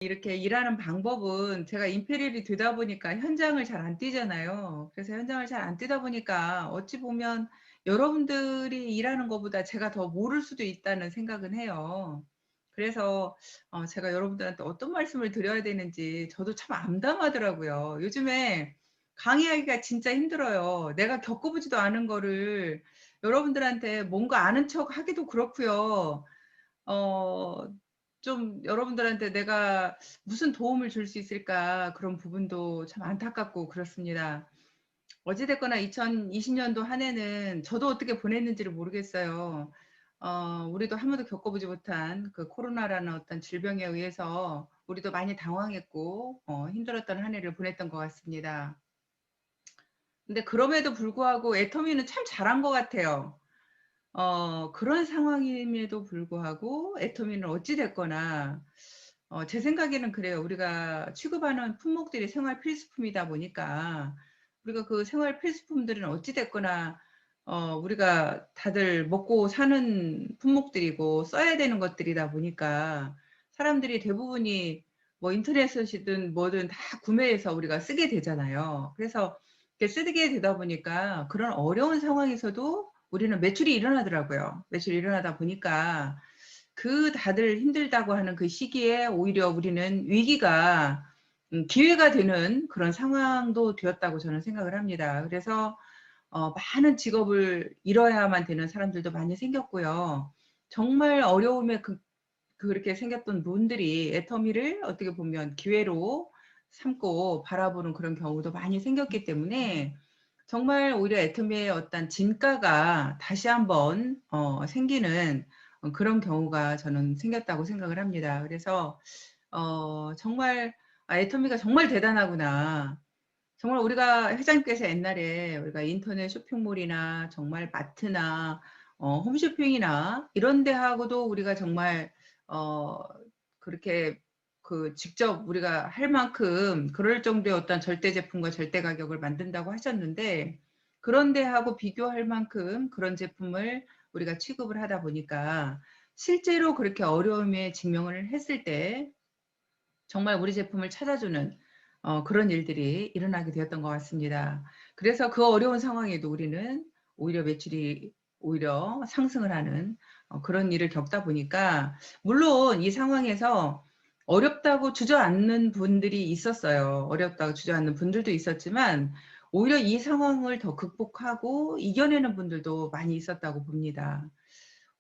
이렇게 일하는 방법은 제가 인페리얼이 되다 보니까 현장을 잘 안 뛰잖아요. 그래서 현장을 잘 안 뛰다 보니까 어찌 보면 여러분들이 일하는 것보다 제가 더 모를 수도 있다는 생각은 해요. 그래서 제가 여러분들한테 어떤 말씀을 드려야 되는지 저도 참 암담하더라고요. 요즘에 강의하기가 진짜 힘들어요. 내가 겪어보지도 않은 거를 여러분들한테 뭔가 아는 척 하기도 그렇고요. 어, 좀 여러분들한테 내가 무슨 도움을 줄 수 있을까 그런 부분도 참 안타깝고 그렇습니다. 어찌됐거나 2020년도 한 해는 저도 어떻게 보냈는지를 모르겠어요. 우리도 한 번도 겪어보지 못한 그 코로나라는 어떤 질병에 의해서 우리도 많이 당황했고 힘들었던 한 해를 보냈던 것 같습니다. 근데 그럼에도 불구하고 애터미는 참 잘한 것 같아요. 그런 상황임에도 불구하고 애터미는 어찌 됐거나 제 생각에는 그래요. 우리가 취급하는 품목들이 생활 필수품이다 보니까 우리가 그 생활 필수품들은 어찌 됐거나 우리가 다들 먹고 사는 품목들이고 써야 되는 것들이다 보니까 사람들이 대부분이 뭐 인터넷이든 뭐든 다 구매해서 우리가 쓰게 되잖아요. 그래서 이렇게 쓰게 되다 보니까 그런 어려운 상황에서도 우리는 매출이 일어나더라고요. 매출이 일어나다 보니까 그 다들 힘들다고 하는 그 시기에 오히려 우리는 위기가 기회가 되는 그런 상황도 되었다고 저는 생각을 합니다. 그래서 많은 직업을 잃어야만 되는 사람들도 많이 생겼고요. 정말 어려움에 그렇게 생겼던 분들이 애터미를 어떻게 보면 기회로 삼고 바라보는 그런 경우도 많이 생겼기 때문에 정말 오히려 애터미의 어떤 진가가 다시 한번 생기는 그런 경우가 저는 생겼다고 생각을 합니다. 그래서 정말 애터미가 정말 대단하구나. 정말 우리가 회장님께서 옛날에 우리가 인터넷 쇼핑몰이나 정말 마트나 홈쇼핑이나 이런 데하고도 우리가 정말 어, 그렇게 그 직접 우리가 할 만큼 그럴 정도의 어떤 절대 제품과 절대 가격을 만든다고 하셨는데 그런 데하고 비교할 만큼 그런 제품을 우리가 취급을 하다 보니까 실제로 그렇게 어려움에 직면을 했을 때 정말 우리 제품을 찾아주는 그런 일들이 일어나게 되었던 것 같습니다. 그래서 그 어려운 상황에도 우리는 오히려 매출이 오히려 상승을 하는 그런 일을 겪다 보니까 물론 이 상황에서 어렵다고 주저앉는 분들이 있었어요. 어렵다고 주저앉는 분들도 있었지만 오히려 이 상황을 더 극복하고 이겨내는 분들도 많이 있었다고 봅니다.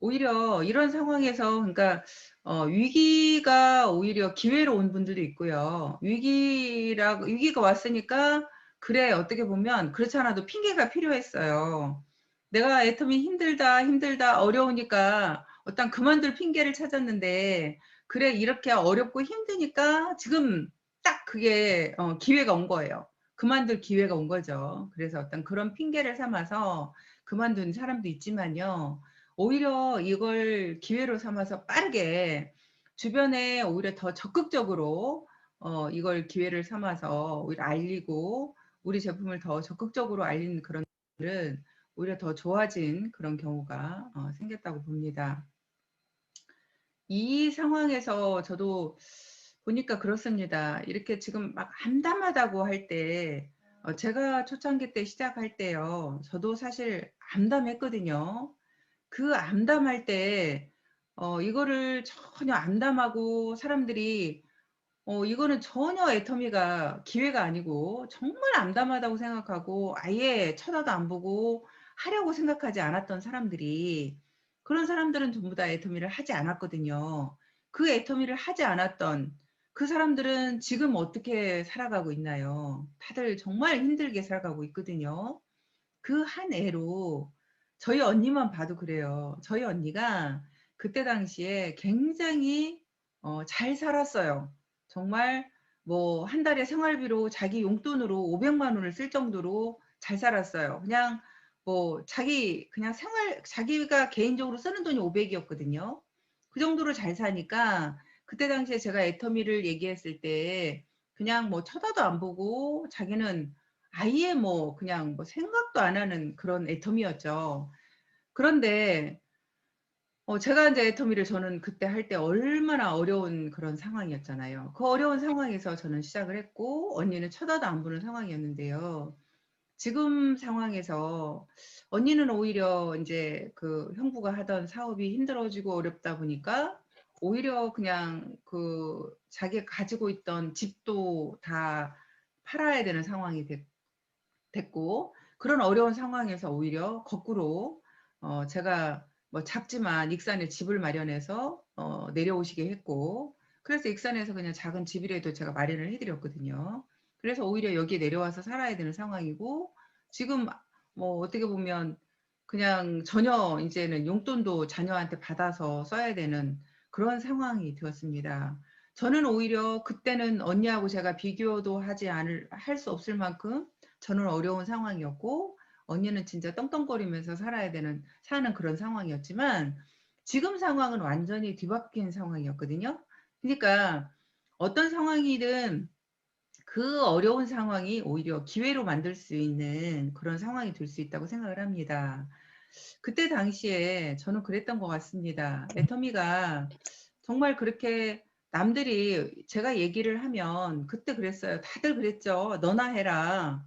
오히려 이런 상황에서 그러니까 위기가 오히려 기회로 온 분들도 있고요. 위기가 왔으니까 그래 어떻게 보면 그렇지 않아도 핑계가 필요했어요. 내가 애터미 힘들다 힘들다 어려우니까 어떤 그만둘 핑계를 찾았는데 그래 이렇게 어렵고 힘드니까 지금 딱 그게 기회가 온 거예요. 그만둘 기회가 온 거죠. 그래서 어떤 그런 핑계를 삼아서 그만둔 사람도 있지만요. 오히려 이걸 기회로 삼아서 빠르게 주변에 오히려 더 적극적으로 이걸 기회를 삼아서 오히려 알리고 우리 제품을 더 적극적으로 알리는 그런 일은 오히려 더 좋아진 그런 경우가 생겼다고 봅니다. 이 상황에서 저도 보니까 그렇습니다. 이렇게 지금 막 암담하다고 할 때, 제가 초창기 때 시작할 때요. 저도 사실 암담했거든요. 그 암담할 때, 이거를 전혀 암담하고 사람들이, 이거는 전혀 애터미가 기회가 아니고 정말 암담하다고 생각하고 아예 쳐다도 안 보고 하려고 생각하지 않았던 사람들이 그런 사람들은 전부 다 애터미를 하지 않았거든요. 그 애터미를 하지 않았던 그 사람들은 지금 어떻게 살아가고 있나요? 다들 정말 힘들게 살아가고 있거든요. 그 한 해로 저희 언니만 봐도 그래요. 저희 언니가 그때 당시에 굉장히 잘 살았어요. 정말 뭐 한 달에 생활비로 자기 용돈으로 500만 원을 쓸 정도로 잘 살았어요. 그냥 뭐 그냥 자기가 개인적으로 쓰는 돈이 500이었거든요. 그 정도로 잘 사니까 그때 당시에 제가 애터미를 얘기했을 때 그냥 뭐 쳐다도 안 보고 자기는 아예 뭐 그냥 뭐 생각도 안 하는 그런 애텀이었죠. 그런데 제가 이제 애터미를 저는 그때 할 때 얼마나 어려운 그런 상황이었잖아요. 그 어려운 상황에서 저는 시작을 했고 언니는 쳐다도 안 보는 상황이었는데요. 지금 상황에서 언니는 오히려 이제 그 형부가 하던 사업이 힘들어지고 어렵다 보니까 오히려 그냥 그 자기가 가지고 있던 집도 다 팔아야 되는 상황이 됐고 그런 어려운 상황에서 오히려 거꾸로 제가 뭐 작지만 익산에 집을 마련해서 내려오시게 했고 그래서 익산에서 그냥 작은 집이라도 제가 마련을 해드렸거든요. 그래서 오히려 여기에 내려와서 살아야 되는 상황이고 지금 뭐 어떻게 보면 그냥 전혀 이제는 용돈도 자녀한테 받아서 써야 되는 그런 상황이 되었습니다. 저는 오히려 그때는 언니하고 제가 비교도 할 수 없을 만큼 저는 어려운 상황이었고 언니는 진짜 떵떵거리면서 사는 그런 상황이었지만 지금 상황은 완전히 뒤바뀐 상황이었거든요. 그러니까 어떤 상황이든 그 어려운 상황이 오히려 기회로 만들 수 있는 그런 상황이 될 수 있다고 생각을 합니다. 그때 당시에 저는 그랬던 것 같습니다. 애터미가 정말 그렇게 남들이 제가 얘기를 하면 그때 그랬어요. 다들 그랬죠. 너나 해라.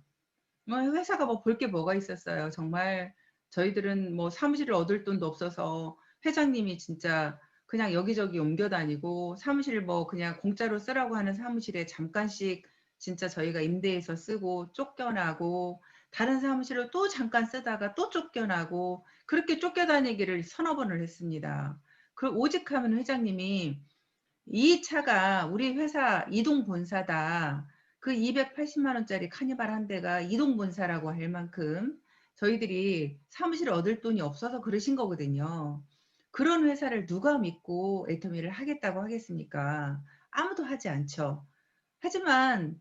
회사가 뭐 볼 게 뭐가 있었어요. 정말 저희들은 뭐 사무실을 얻을 돈도 없어서 회장님이 진짜 그냥 여기저기 옮겨 다니고 사무실 뭐 그냥 공짜로 쓰라고 하는 사무실에 잠깐씩 진짜 저희가 임대해서 쓰고 쫓겨나고 다른 사무실을 또 잠깐 쓰다가 또 쫓겨나고 그렇게 쫓겨다니기를 서너 번을 했습니다. 그 오직 하면 회장님이 이 차가 우리 회사 이동 본사다. 그 280만 원짜리 카니발 한 대가 이동 본사라고 할 만큼 저희들이 사무실을 얻을 돈이 없어서 그러신 거거든요. 그런 회사를 누가 믿고 애터미를 하겠다고 하겠습니까? 아무도 하지 않죠. 하지만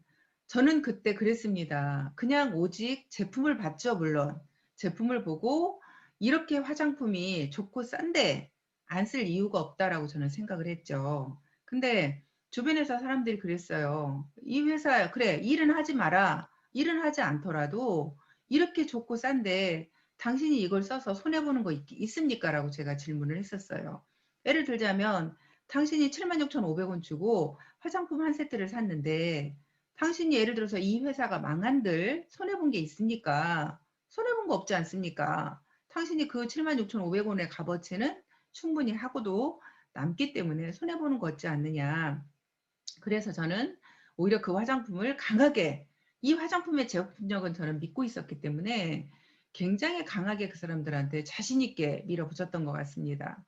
저는 그때 그랬습니다. 그냥 오직 제품을 봤죠, 물론. 제품을 보고 이렇게 화장품이 좋고 싼데 안 쓸 이유가 없다라고 저는 생각을 했죠. 근데 주변에서 사람들이 그랬어요. 이 회사, 그래, 일은 하지 마라. 일은 하지 않더라도 이렇게 좋고 싼데 당신이 이걸 써서 손해보는 거 있습니까? 라고 제가 질문을 했었어요. 예를 들자면 당신이 76,500원 주고 화장품 한 세트를 샀는데 당신이 예를 들어서 이 회사가 망한들 손해본 게 있습니까? 손해본 거 없지 않습니까? 당신이 그 76,500원의 값어치는 충분히 하고도 남기 때문에 손해보는 거 없지 않느냐. 그래서 저는 오히려 그 화장품을 강하게 이 화장품의 제품력은 저는 믿고 있었기 때문에 굉장히 강하게 그 사람들한테 자신 있게 밀어붙였던 것 같습니다.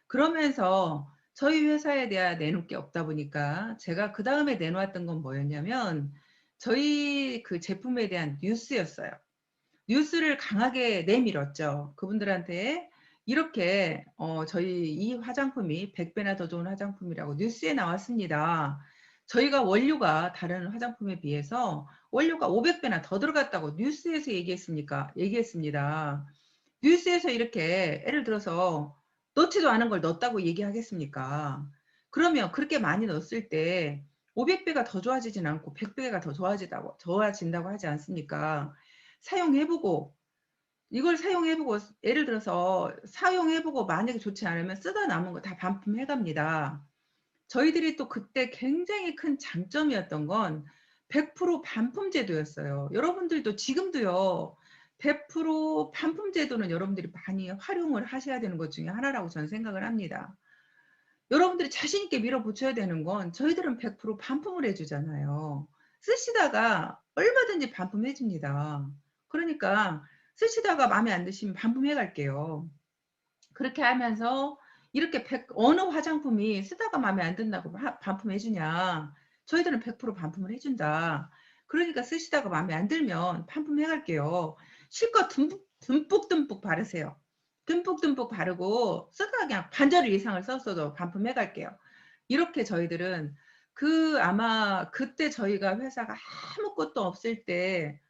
그러면서 저희 회사에 대한 내놓을 게 없다 보니까 제가 그 다음에 내놓았던 건 뭐였냐면 저희 그 제품에 대한 뉴스였어요. 뉴스를 강하게 내밀었죠. 그분들한테 이렇게 저희 이 화장품이 100배나 더 좋은 화장품이라고 뉴스에 나왔습니다. 저희가 원료가 다른 화장품에 비해서 원료가 500배나 더 들어갔다고 뉴스에서 얘기했습니다. 뉴스에서 이렇게 예를 들어서 넣지도 않은 걸 넣었다고 얘기하겠습니까? 그러면 그렇게 많이 넣었을 때 500배가 더 좋아지진 않고 100배가 더 좋아진다고 하지 않습니까? 사용해보고 이걸 사용해보고 예를 들어서 사용해보고 만약에 좋지 않으면 쓰다 남은 거 다 반품해갑니다. 저희들이 또 그때 굉장히 큰 장점이었던 건 100% 반품 제도였어요. 여러분들도 지금도요. 100% 반품 제도는 여러분들이 많이 활용을 하셔야 되는 것 중에 하나라고 저는 생각을 합니다. 여러분들이 자신 있게 밀어붙여야 되는 건 저희들은 100% 반품을 해주잖아요. 쓰시다가 얼마든지 반품해 줍니다. 그러니까 쓰시다가 마음에 안 드시면 반품해 갈게요. 그렇게 하면서 이렇게 어느 화장품이 쓰다가 마음에 안 든다고 반품해 주냐. 저희들은 100% 반품을 해준다. 그러니까 쓰시다가 마음에 안 들면 반품해 갈게요. 실컷 듬뿍듬뿍 바르세요. 듬뿍듬뿍 바르고 쓰다가 그냥 반절을 이상을 썼어도 반품해 갈게요. 이렇게 저희들은 아마 그때 저희가 회사가 아무것도 없을 때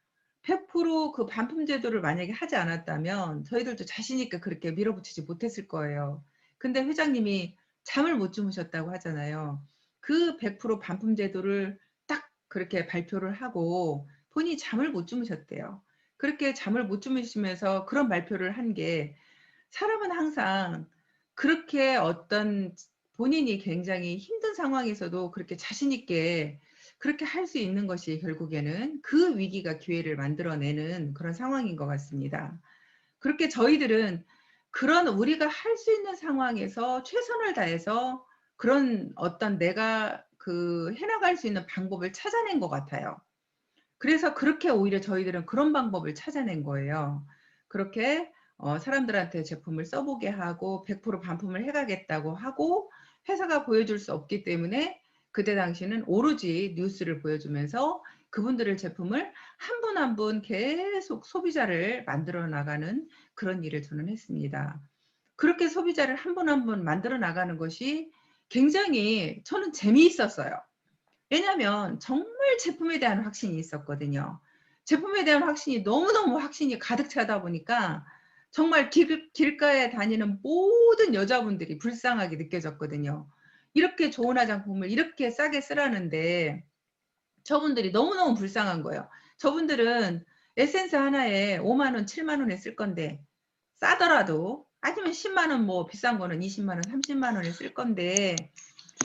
100%그 반품 제도를 만약에 하지 않았다면 저희들도 자신 있게 그렇게 밀어붙이지 못했을 거예요. 근데 회장님이 잠을 못 주무셨다고 하잖아요. 그 100% 반품 제도를 딱 그렇게 발표를 하고 본인이 잠을 못 주무셨대요. 그렇게 잠을 못 주무시면서 그런 발표를 한 게 사람은 항상 그렇게 어떤 본인이 굉장히 힘든 상황에서도 그렇게 자신 있게 그렇게 할 수 있는 것이 결국에는 그 위기가 기회를 만들어내는 그런 상황인 것 같습니다. 그렇게 저희들은 그런 우리가 할 수 있는 상황에서 최선을 다해서 그런 어떤 내가 그 해나갈 수 있는 방법을 찾아낸 것 같아요. 그래서 그렇게 오히려 저희들은 그런 방법을 찾아낸 거예요. 그렇게 사람들한테 제품을 써보게 하고 100% 반품을 해가겠다고 하고 회사가 보여줄 수 없기 때문에 그때 당시는 오로지 뉴스를 보여주면서 그분들의 제품을 한 분 한 분 계속 소비자를 만들어 나가는 그런 일을 저는 했습니다. 그렇게 소비자를 한 분 한 분 만들어 나가는 것이 굉장히 저는 재미있었어요. 왜냐하면 정말 제품에 대한 확신이 있었거든요. 제품에 대한 확신이 너무너무 확신이 가득 차다 보니까 정말 길가에 다니는 모든 여자분들이 불쌍하게 느껴졌거든요. 이렇게 좋은 화장품을 이렇게 싸게 쓰라는데 저분들이 너무너무 불쌍한 거예요. 저분들은 에센스 하나에 5만 원, 7만 원에 쓸 건데 싸더라도 아니면 10만 원 뭐 비싼 거는 20만 원, 30만 원에 쓸 건데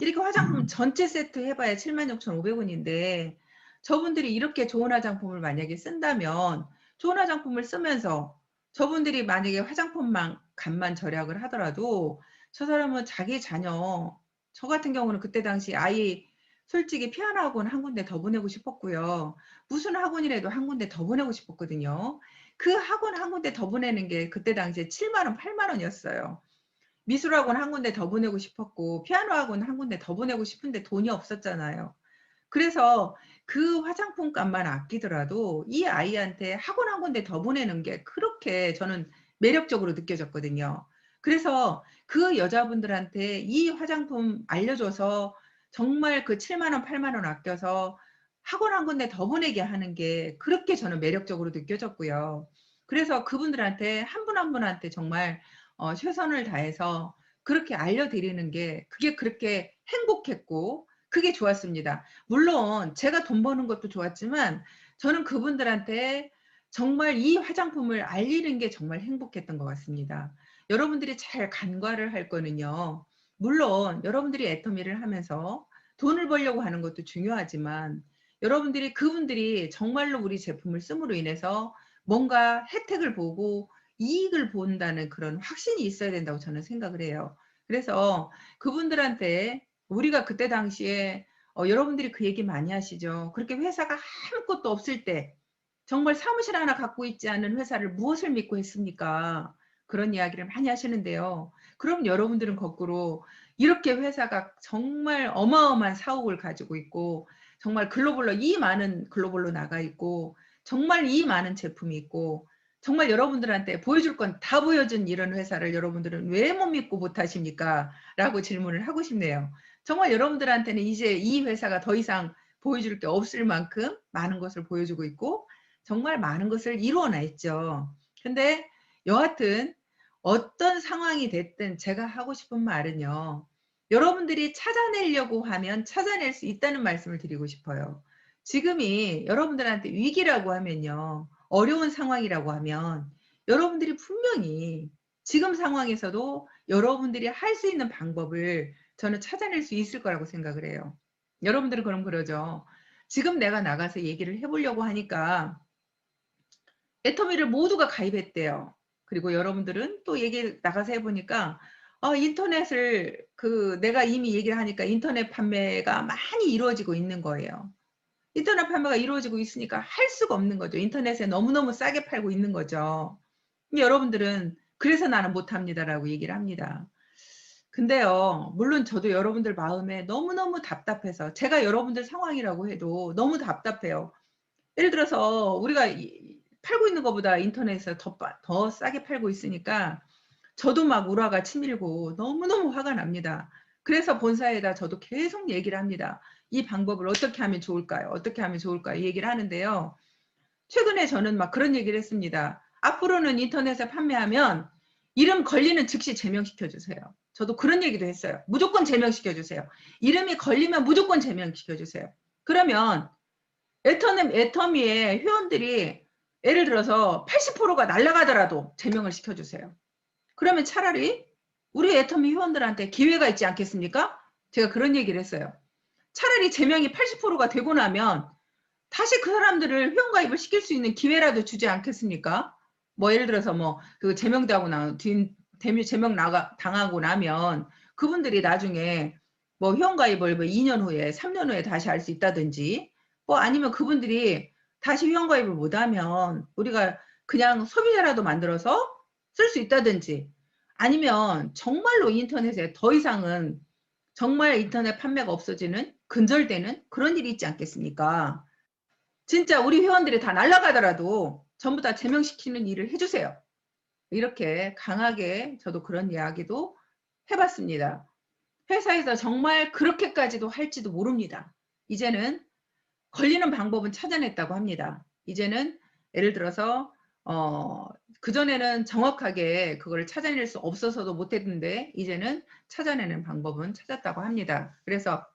이렇게 화장품 전체 세트 해봐야 76,500원인데 저분들이 이렇게 좋은 화장품을 만약에 쓴다면 좋은 화장품을 쓰면서 저분들이 만약에 화장품만 값만 절약을 하더라도 저 사람은 자기 자녀 저 같은 경우는 그때 당시 아이 솔직히 피아노 학원 한 군데 더 보내고 싶었고요. 무슨 학원이라도 한 군데 더 보내고 싶었거든요. 그 학원 한 군데 더 보내는 게 그때 당시에 7만 원, 8만 원이었어요. 미술학원 한 군데 더 보내고 싶었고 피아노 학원 한 군데 더 보내고 싶은데 돈이 없었잖아요. 그래서 그 화장품 값만 아끼더라도 이 아이한테 학원 한 군데 더 보내는 게 그렇게 저는 매력적으로 느껴졌거든요. 그래서 그 여자분들한테 이 화장품 알려줘서 정말 그 7만 원, 8만 원 아껴서 학원 한 군데 더 보내게 하는 게 그렇게 저는 매력적으로 느껴졌고요. 그래서 그분들한테 한 분 한 분한테 정말 최선을 다해서 그렇게 알려드리는 게 그게 그렇게 행복했고 그게 좋았습니다. 물론 제가 돈 버는 것도 좋았지만 저는 그분들한테 정말 이 화장품을 알리는 게 정말 행복했던 것 같습니다. 여러분들이 잘 간과를 할 거는요. 물론 여러분들이 애터미를 하면서 돈을 벌려고 하는 것도 중요하지만 여러분들이 그분들이 정말로 우리 제품을 씀으로 인해서 뭔가 혜택을 보고 이익을 본다는 그런 확신이 있어야 된다고 저는 생각을 해요. 그래서 그분들한테 우리가 그때 당시에 여러분들이 그 얘기 많이 하시죠. 그렇게 회사가 아무것도 없을 때 정말 사무실 하나 갖고 있지 않은 회사를 무엇을 믿고 했습니까? 그런 이야기를 많이 하시는데요. 그럼 여러분들은 거꾸로 이렇게 회사가 정말 어마어마한 사옥을 가지고 있고 정말 글로벌로 이 많은 글로벌로 나가 있고 정말 이 많은 제품이 있고 정말 여러분들한테 보여줄 건 다 보여준 이런 회사를 여러분들은 왜 못 믿고 못 하십니까? 라고 질문을 하고 싶네요. 정말 여러분들한테는 이제 이 회사가 더 이상 보여줄 게 없을 만큼 많은 것을 보여주고 있고 정말 많은 것을 이루어냈죠. 근데 여하튼 어떤 상황이 됐든 제가 하고 싶은 말은요. 여러분들이 찾아내려고 하면 찾아낼 수 있다는 말씀을 드리고 싶어요. 지금이 여러분들한테 위기라고 하면요. 어려운 상황이라고 하면 여러분들이 분명히 지금 상황에서도 여러분들이 할 수 있는 방법을 저는 찾아낼 수 있을 거라고 생각을 해요. 여러분들은 그럼 그러죠. 지금 내가 나가서 얘기를 해보려고 하니까 애터미를 모두가 가입했대요. 그리고 여러분들은 또 얘기 나가서 해보니까 인터넷을 내가 이미 얘기를 하니까 인터넷 판매가 많이 이루어지고 있는 거예요. 인터넷 판매가 이루어지고 있으니까 할 수가 없는 거죠. 인터넷에 너무너무 싸게 팔고 있는 거죠. 여러분들은 그래서 나는 못합니다라고 얘기를 합니다. 근데요, 물론 저도 여러분들 마음에 너무너무 답답해서 제가 여러분들 상황이라고 해도 너무 답답해요. 예를 들어서 우리가 팔고 있는 것보다 인터넷에서 더 싸게 팔고 있으니까 저도 막 우라가 치밀고 너무너무 화가 납니다. 그래서 본사에다 저도 계속 얘기를 합니다. 이 방법을 어떻게 하면 좋을까요? 어떻게 하면 좋을까요? 얘기를 하는데요. 최근에 저는 막 그런 얘기를 했습니다. 앞으로는 인터넷에 판매하면 이름 걸리는 즉시 제명시켜 주세요. 저도 그런 얘기도 했어요. 무조건 제명시켜 주세요. 이름이 걸리면 무조건 제명시켜 주세요. 그러면 애터미의 회원들이 예를 들어서 80%가 날아가더라도 제명을 시켜주세요. 그러면 차라리 우리 애터미 회원들한테 기회가 있지 않겠습니까? 제가 그런 얘기를 했어요. 차라리 제명이 80%가 되고 나면 다시 그 사람들을 회원가입을 시킬 수 있는 기회라도 주지 않겠습니까? 뭐 예를 들어서 뭐 그 제명당하고 제명 당하고 나면 그분들이 나중에 뭐 회원가입을 뭐 2년 후에 3년 후에 다시 할 수 있다든지, 뭐 아니면 그분들이 다시 회원가입을 못하면 우리가 그냥 소비자라도 만들어서 쓸 수 있다든지, 아니면 정말로 인터넷에 더 이상은 정말 인터넷 판매가 없어지는, 근절되는 그런 일이 있지 않겠습니까? 진짜 우리 회원들이 다 날아가더라도 전부 다 제명시키는 일을 해주세요. 이렇게 강하게 저도 그런 이야기도 해봤습니다. 회사에서 정말 그렇게까지도 할지도 모릅니다. 이제는 걸리는 방법은 찾아냈다고 합니다. 이제는 예를 들어서 그전에는 정확하게 그걸 찾아낼 수 없어서도 못했는데 이제는 찾아내는 방법은 찾았다고 합니다. 그래서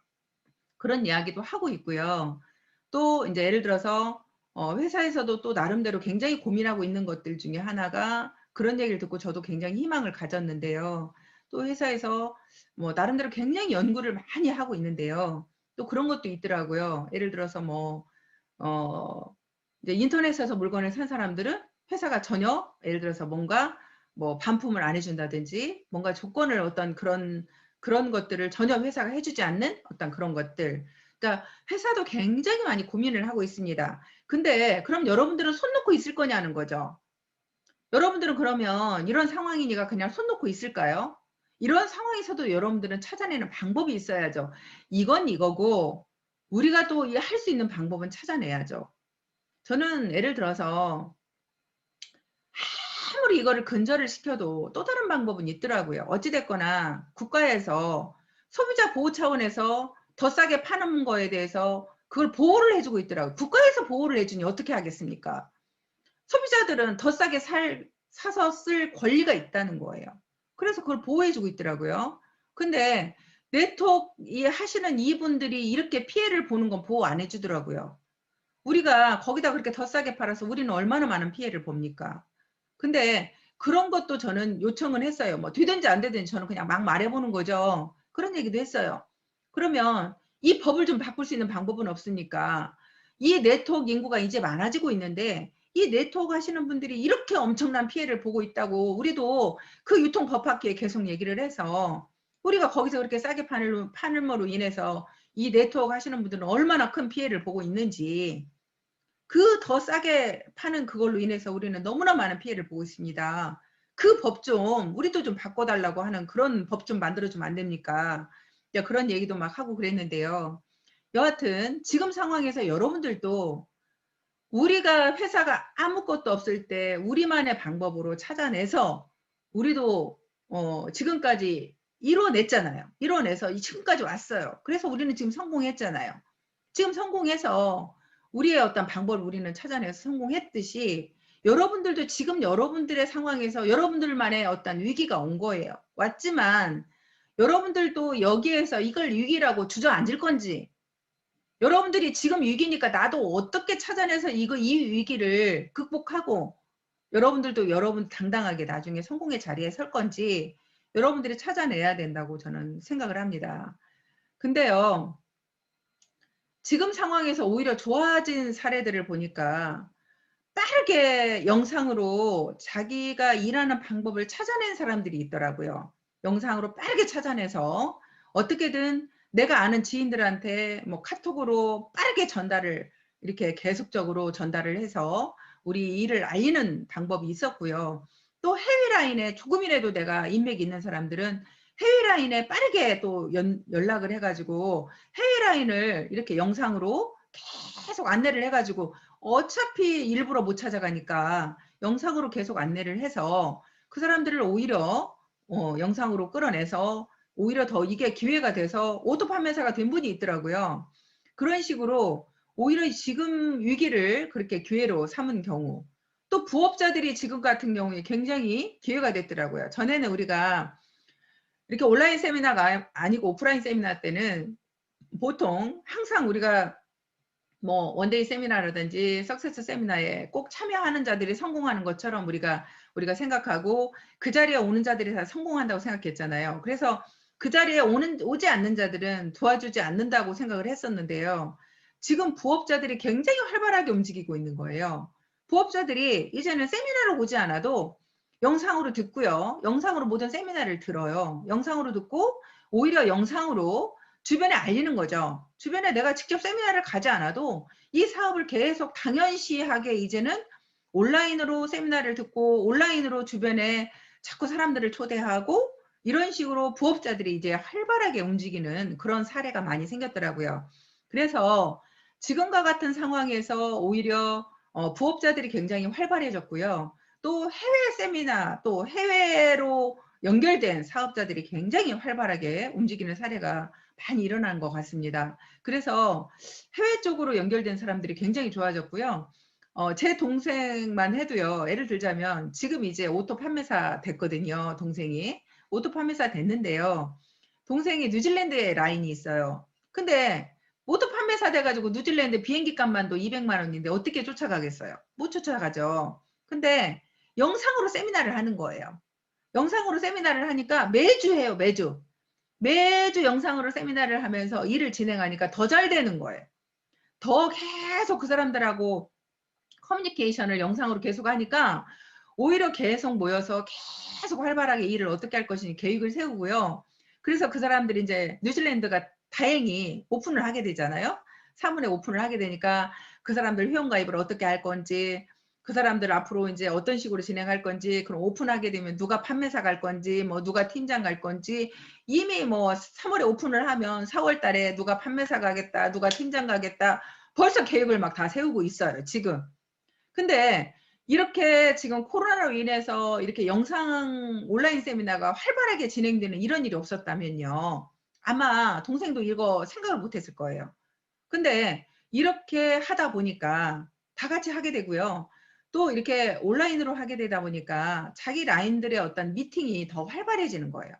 그런 이야기도 하고 있고요. 또 이제 예를 들어서 회사에서도 또 나름대로 굉장히 고민하고 있는 것들 중에 하나가, 그런 얘기를 듣고 저도 굉장히 희망을 가졌는데요. 또 회사에서 뭐 나름대로 굉장히 연구를 많이 하고 있는데요. 또 그런 것도 있더라고요. 예를 들어서 뭐 이제 인터넷에서 물건을 산 사람들은 회사가 전혀 예를 들어서 뭔가 뭐 반품을 안 해준다든지, 뭔가 조건을 어떤 그런 것들을 전혀 회사가 해주지 않는 어떤 그런 것들. 그러니까 회사도 굉장히 많이 고민을 하고 있습니다. 근데 그럼 여러분들은 손 놓고 있을 거냐는 거죠. 여러분들은 그러면 이런 상황이니까 그냥 손 놓고 있을까요? 이런 상황에서도 여러분들은 찾아내는 방법이 있어야죠. 이건 이거고 우리가 또 할 수 있는 방법은 찾아내야죠. 저는 예를 들어서 아무리 이거를 근절을 시켜도 또 다른 방법은 있더라고요. 어찌됐거나 국가에서 소비자 보호 차원에서 더 싸게 파는 거에 대해서 그걸 보호를 해주고 있더라고요. 국가에서 보호를 해주니 어떻게 하겠습니까? 소비자들은 더 싸게 사서 쓸 권리가 있다는 거예요. 그래서 그걸 보호해주고 있더라고요. 근데 네트워크 하시는 이분들이 이렇게 피해를 보는 건 보호 안 해주더라고요. 우리가 거기다 그렇게 더 싸게 팔아서 우리는 얼마나 많은 피해를 봅니까? 근데 그런 것도 저는 요청을 했어요. 뭐 되든지 안 되든지 저는 그냥 막 말해보는 거죠. 그런 얘기도 했어요. 그러면 이 법을 좀 바꿀 수 있는 방법은 없습니까? 이 네트워크 인구가 이제 많아지고 있는데 이 네트워크 하시는 분들이 이렇게 엄청난 피해를 보고 있다고 우리도 그 유통법학회에 계속 얘기를 해서, 우리가 거기서 그렇게 싸게 파는으로 인해서 이 네트워크 하시는 분들은 얼마나 큰 피해를 보고 있는지, 그 더 싸게 파는 그걸로 인해서 우리는 너무나 많은 피해를 보고 있습니다. 그 법 좀 우리도 좀 바꿔달라고 하는 그런 법 좀 만들어주면 안 됩니까? 그런 얘기도 막 하고 그랬는데요. 여하튼 지금 상황에서 여러분들도 우리가 회사가 아무것도 없을 때 우리만의 방법으로 찾아내서 우리도 지금까지 이뤄냈잖아요. 이뤄내서 지금까지 왔어요. 그래서 우리는 지금 성공했잖아요. 지금 성공해서 우리의 어떤 방법을 우리는 찾아내서 성공했듯이 여러분들도 지금 여러분들의 상황에서 여러분들만의 어떤 위기가 온 거예요. 왔지만 여러분들도 여기에서 이걸 위기라고 주저앉을 건지, 여러분들이 지금 위기니까 나도 어떻게 찾아내서 이 위기를 극복하고 여러분들도 여러분 당당하게 나중에 성공의 자리에 설 건지 여러분들이 찾아내야 된다고 저는 생각을 합니다. 근데요, 지금 상황에서 오히려 좋아진 사례들을 보니까 빠르게 영상으로 자기가 일하는 방법을 찾아낸 사람들이 있더라고요. 영상으로 빠르게 찾아내서 어떻게든 내가 아는 지인들한테 뭐 카톡으로 빠르게 전달을, 이렇게 계속적으로 전달을 해서 우리 일을 알리는 방법이 있었고요. 또 해외 라인에 조금이라도 내가 인맥이 있는 사람들은 해외 라인에 빠르게 또 연락을 해가지고 해외 라인을 이렇게 영상으로 계속 안내를 해가지고, 어차피 일부러 못 찾아가니까 영상으로 계속 안내를 해서 그 사람들을 오히려 영상으로 끌어내서 오히려 더 이게 기회가 돼서 오토 판매사가 된 분이 있더라고요. 그런 식으로 오히려 지금 위기를 그렇게 기회로 삼은 경우, 또 부업자들이 지금 같은 경우에 굉장히 기회가 됐더라고요. 전에는 우리가 이렇게 온라인 세미나가 아니고 오프라인 세미나 때는 보통 항상 우리가 뭐 원데이 세미나라든지 석세스 세미나에 꼭 참여하는 자들이 성공하는 것처럼 우리가 생각하고 그 자리에 오는 자들이 다 성공한다고 생각했잖아요. 그래서 그 자리에 오지 않는 자들은 도와주지 않는다고 생각을 했었는데요. 지금 부업자들이 굉장히 활발하게 움직이고 있는 거예요. 부업자들이 이제는 세미나를 오지 않아도 영상으로 듣고요. 영상으로 모든 세미나를 들어요. 영상으로 듣고 오히려 영상으로 주변에 알리는 거죠. 주변에 내가 직접 세미나를 가지 않아도 이 사업을 계속 당연시하게 이제는 온라인으로 세미나를 듣고 온라인으로 주변에 자꾸 사람들을 초대하고 이런 식으로 부업자들이 이제 활발하게 움직이는 그런 사례가 많이 생겼더라고요. 그래서 지금과 같은 상황에서 오히려 부업자들이 굉장히 활발해졌고요. 또 해외 세미나, 또 해외로 연결된 사업자들이 굉장히 활발하게 움직이는 사례가 많이 일어난 것 같습니다. 그래서 해외 쪽으로 연결된 사람들이 굉장히 좋아졌고요. 제 동생만 해도요. 예를 들자면 지금 이제 오토 판매사 됐거든요. 동생이. 오토 판매사 됐는데요. 동생이 뉴질랜드에 라인이 있어요. 근데 오토 판매사 돼가지고 뉴질랜드 비행기 값만도 200만 원인데 어떻게 쫓아가겠어요? 못 쫓아가죠. 근데 영상으로 세미나를 하는 거예요. 영상으로 세미나를 하니까 매주 해요. 매주. 매주 영상으로 세미나를 하면서 일을 진행하니까 더 잘 되는 거예요. 더 계속 그 사람들하고 커뮤니케이션을 영상으로 계속 하니까 오히려 계속 모여서 계속 활발하게 일을 어떻게 할 것인지 계획을 세우고요. 그래서 그 사람들이 이제 뉴질랜드가 다행히 오픈을 하게 되잖아요. 사문에 오픈을 하게 되니까 그 사람들 회원가입을 어떻게 할 건지, 그 사람들 앞으로 이제 어떤 식으로 진행할 건지, 그럼 오픈하게 되면 누가 판매사 갈 건지, 뭐 누가 팀장 갈 건지, 이미 뭐 3월에 오픈을 하면 4월 달에 누가 판매사 가겠다, 누가 팀장 가겠다, 벌써 계획을 막 다 세우고 있어요, 지금. 근데 이렇게 지금 코로나로 인해서 이렇게 영상 온라인 세미나가 활발하게 진행되는 이런 일이 없었다면요. 아마 동생도 이거 생각을 못했을 거예요. 근데 이렇게 하다 보니까 다 같이 하게 되고요. 또 이렇게 온라인으로 하게 되다 보니까 자기 라인들의 어떤 미팅이 더 활발해지는 거예요.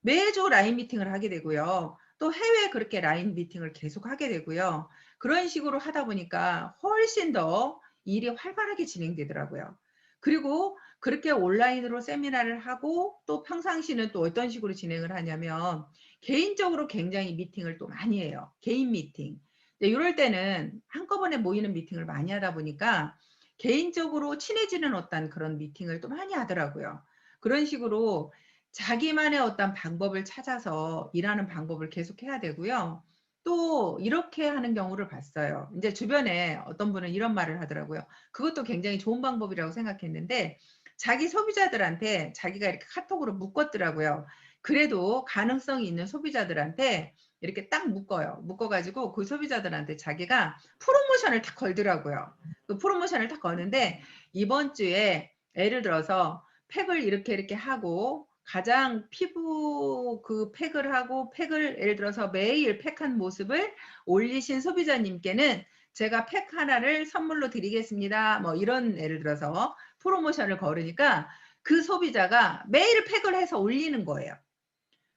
매주 라인 미팅을 하게 되고요. 또 해외 그렇게 라인 미팅을 계속 하게 되고요. 그런 식으로 하다 보니까 훨씬 더 일이 활발하게 진행되더라고요. 그리고 그렇게 온라인으로 세미나를 하고 또 평상시는 또 어떤 식으로 진행을 하냐면 개인적으로 굉장히 미팅을 또 많이 해요. 개인 미팅. 이럴 때는 한꺼번에 모이는 미팅을 많이 하다 보니까 개인적으로 친해지는 어떤 그런 미팅을 또 많이 하더라고요. 그런 식으로 자기만의 어떤 방법을 찾아서 일하는 방법을 계속 해야 되고요. 또 이렇게 하는 경우를 봤어요. 이제 주변에 어떤 분은 이런 말을 하더라고요. 그것도 굉장히 좋은 방법이라고 생각했는데 자기 소비자들한테 자기가 이렇게 카톡으로 묶었더라고요. 그래도 가능성이 있는 소비자들한테 이렇게 딱 묶어가지고 그 소비자들한테 자기가 프로모션을 딱 걸더라고요. 그 프로모션을 딱 거는데 이번 주에 예를 들어서 팩을 이렇게 하고 가장 피부 그 팩을 하고 팩을 예를 들어서 매일 팩한 모습을 올리신 소비자님께는 제가 팩 하나를 선물로 드리겠습니다. 뭐 이런 예를 들어서 프로모션을 걸으니까 그 소비자가 매일 팩을 해서 올리는 거예요.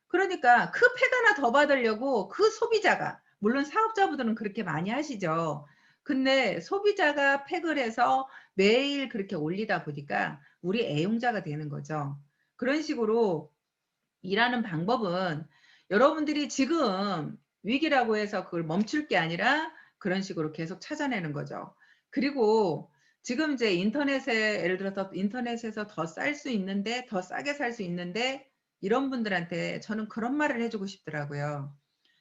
그러니까 그 팩 하나 더 받으려고 그 소비자가 물론 사업자분들은 그렇게 많이 하시죠. 근데 소비자가 팩을 해서 매일 그렇게 올리다 보니까 우리 애용자가 되는 거죠. 그런 식으로 일하는 방법은 여러분들이 지금 위기라고 해서 그걸 멈출 게 아니라 그런 식으로 계속 찾아내는 거죠. 그리고 지금 이제 인터넷에 예를 들어서 인터넷에서 더 쌀 수 있는데 더 싸게 살 수 있는데 이런 분들한테 저는 그런 말을 해주고 싶더라고요.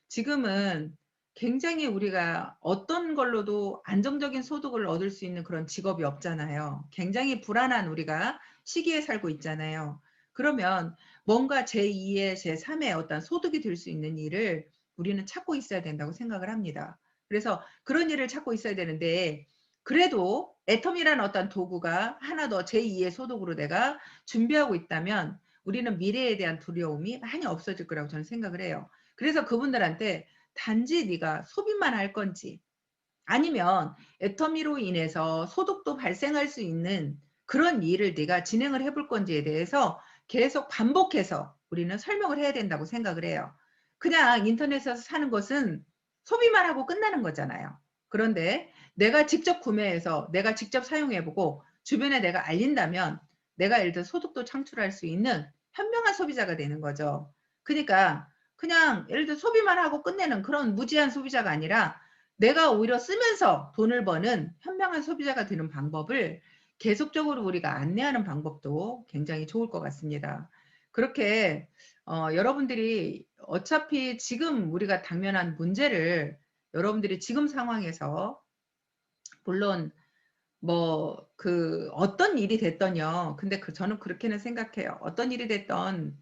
지금은 굉장히 우리가 어떤 걸로도 안정적인 소득을 얻을 수 있는 그런 직업이 없잖아요. 굉장히 불안한 우리가 시기에 살고 있잖아요. 그러면 뭔가 제2의 제3의 어떤 소득이 될 수 있는 일을 우리는 찾고 있어야 된다고 생각을 합니다. 그래서 그런 일을 찾고 있어야 되는데 그래도 애텀이라는 어떤 도구가 하나 더 제2의 소득으로 내가 준비하고 있다면 우리는 미래에 대한 두려움이 많이 없어질 거라고 저는 생각을 해요. 그래서 그분들한테 단지 네가 소비만 할 건지 아니면 애터미로 인해서 소득도 발생할 수 있는 그런 일을 네가 진행을 해볼 건지에 대해서 계속 반복해서 우리는 설명을 해야 된다고 생각을 해요. 그냥 인터넷에서 사는 것은 소비만 하고 끝나는 거잖아요. 그런데 내가 직접 구매해서 내가 직접 사용해보고 주변에 내가 알린다면 내가 예를 들어 소득도 창출할 수 있는 현명한 소비자가 되는 거죠. 그러니까 그냥 예를 들어 소비만 하고 끝내는 그런 무지한 소비자가 아니라 내가 오히려 쓰면서 돈을 버는 현명한 소비자가 되는 방법을 계속적으로 우리가 안내하는 방법도 굉장히 좋을 것 같습니다. 그렇게 여러분들이 어차피 지금 우리가 당면한 문제를 여러분들이 지금 상황에서 물론 뭐 어떤 일이 됐던요. 근데 저는 그렇게는 생각해요. 어떤 일이 됐던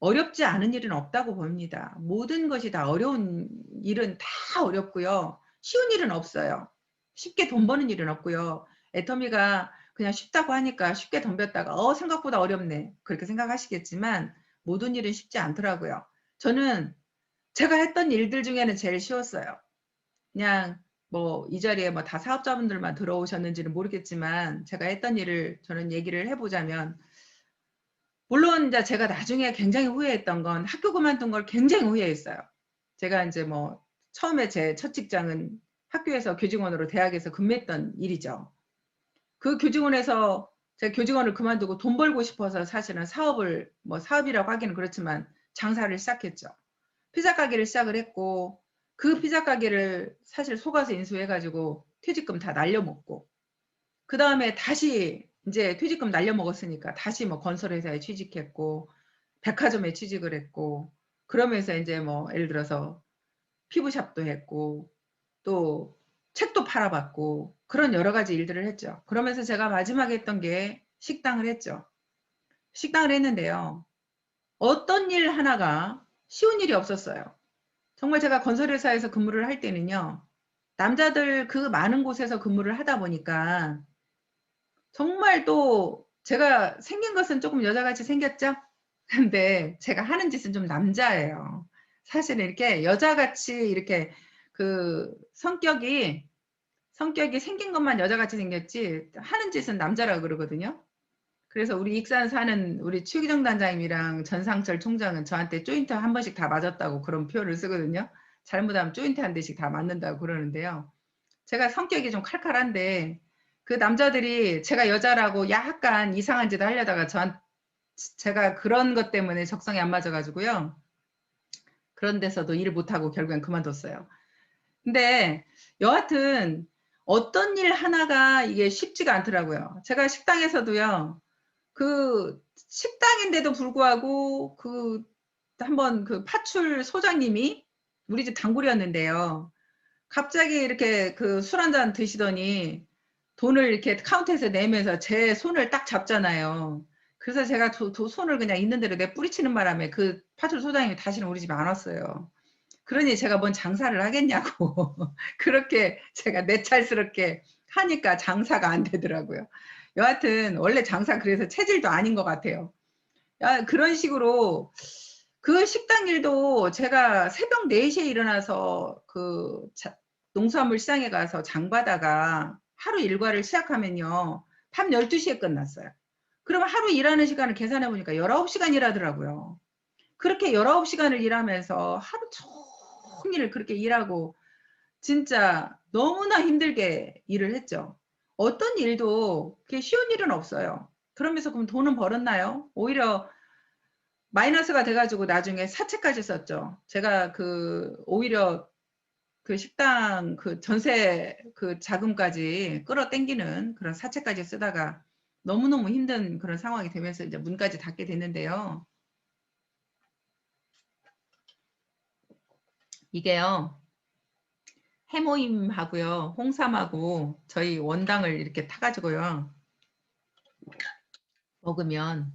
어렵지 않은 일은 없다고 봅니다. 모든 것이 다 어려운 일은 다 어렵고요. 쉬운 일은 없어요. 쉽게 돈 버는 일은 없고요. 애터미가 그냥 쉽다고 하니까 쉽게 덤볐다가 생각보다 어렵네. 그렇게 생각하시겠지만 모든 일은 쉽지 않더라고요. 저는 제가 했던 일들 중에는 제일 쉬웠어요. 그냥 뭐 이 자리에 뭐 다 사업자분들만 들어오셨는지는 모르겠지만 제가 했던 일을 저는 얘기를 해보자면 물론 이제 제가 나중에 굉장히 후회했던 건 학교 그만둔 걸 굉장히 후회했어요. 제가 이제 뭐 처음에 제 첫 직장은 학교에서 교직원으로 대학에서 근무했던 일이죠. 그 교직원에서 제가 교직원을 그만두고 돈 벌고 싶어서 사실은 사업이라고 하기는 그렇지만 장사를 시작했죠. 피자 가게를 시작을 했고 그 피자 가게를 사실 속아서 인수해가지고 퇴직금 다 날려먹고 그 다음에 다시 이제 퇴직금 날려먹었으니까 다시 뭐 건설회사에 취직했고 백화점에 취직을 했고 그러면서 이제 뭐 예를 들어서 피부샵도 했고 또 책도 팔아봤고 그런 여러 가지 일들을 했죠. 그러면서 제가 마지막에 했던 게 식당을 했죠. 식당을 했는데요. 어떤 일 하나가 쉬운 일이 없었어요. 정말 제가 건설회사에서 근무를 할 때는요. 남자들 그 많은 곳에서 근무를 하다 보니까 정말 또 제가 생긴 것은 조금 여자같이 생겼죠? 근데 제가 하는 짓은 좀 남자예요. 사실은 이렇게 여자같이 이렇게 성격이 생긴 것만 여자같이 생겼지 하는 짓은 남자라고 그러거든요. 그래서 우리 익산 사는 우리 최기정 단장님이랑 전상철 총장은 저한테 조인트 한 번씩 다 맞았다고 그런 표현을 쓰거든요. 잘못하면 조인트 한 대씩 다 맞는다고 그러는데요. 제가 성격이 좀 칼칼한데 그 남자들이 제가 여자라고 약간 이상한 짓 하려다가 제가 그런 것 때문에 적성이 안 맞아가지고요. 그런 데서도 일을 못하고 결국엔 그만뒀어요. 근데 여하튼 어떤 일 하나가 이게 쉽지가 않더라고요. 제가 식당에서도요. 식당인데도 불구하고 한번 파출 소장님이 우리 집 단골이었는데요. 갑자기 이렇게 술 한잔 드시더니 돈을 이렇게 카운터에서 내면서 제 손을 딱 잡잖아요. 그래서 제가 손을 그냥 있는 대로 뿌리치는 바람에 그 파출 소장님이 다시는 우리 집에 안 왔어요. 그러니 제가 뭔 장사를 하겠냐고. 그렇게 제가 내찰스럽게 하니까 장사가 안 되더라고요. 여하튼 원래 장사 그래서 체질도 아닌 것 같아요. 그런 식으로 그 식당 일도 제가 새벽 4시에 일어나서 농수산물 시장에 가서 장 봐다가 하루 일과를 시작하면요. 밤 12시에 끝났어요. 그럼 하루 일하는 시간을 계산해 보니까 19시간 일하더라고요. 그렇게 19시간을 일하면서 하루 종일 그렇게 일하고 진짜 너무나 힘들게 일을 했죠. 어떤 일도 그게 쉬운 일은 없어요. 그러면서 그럼 돈은 벌었나요? 오히려 마이너스가 돼가지고 나중에 사채까지 썼죠. 제가 오히려 식당 전세 자금까지 끌어당기는 그런 사채까지 쓰다가 너무너무 힘든 그런 상황이 되면서 이제 문까지 닫게 됐는데요. 이게요. 해모임하고요. 홍삼하고 저희 원당을 이렇게 타가지고요. 먹으면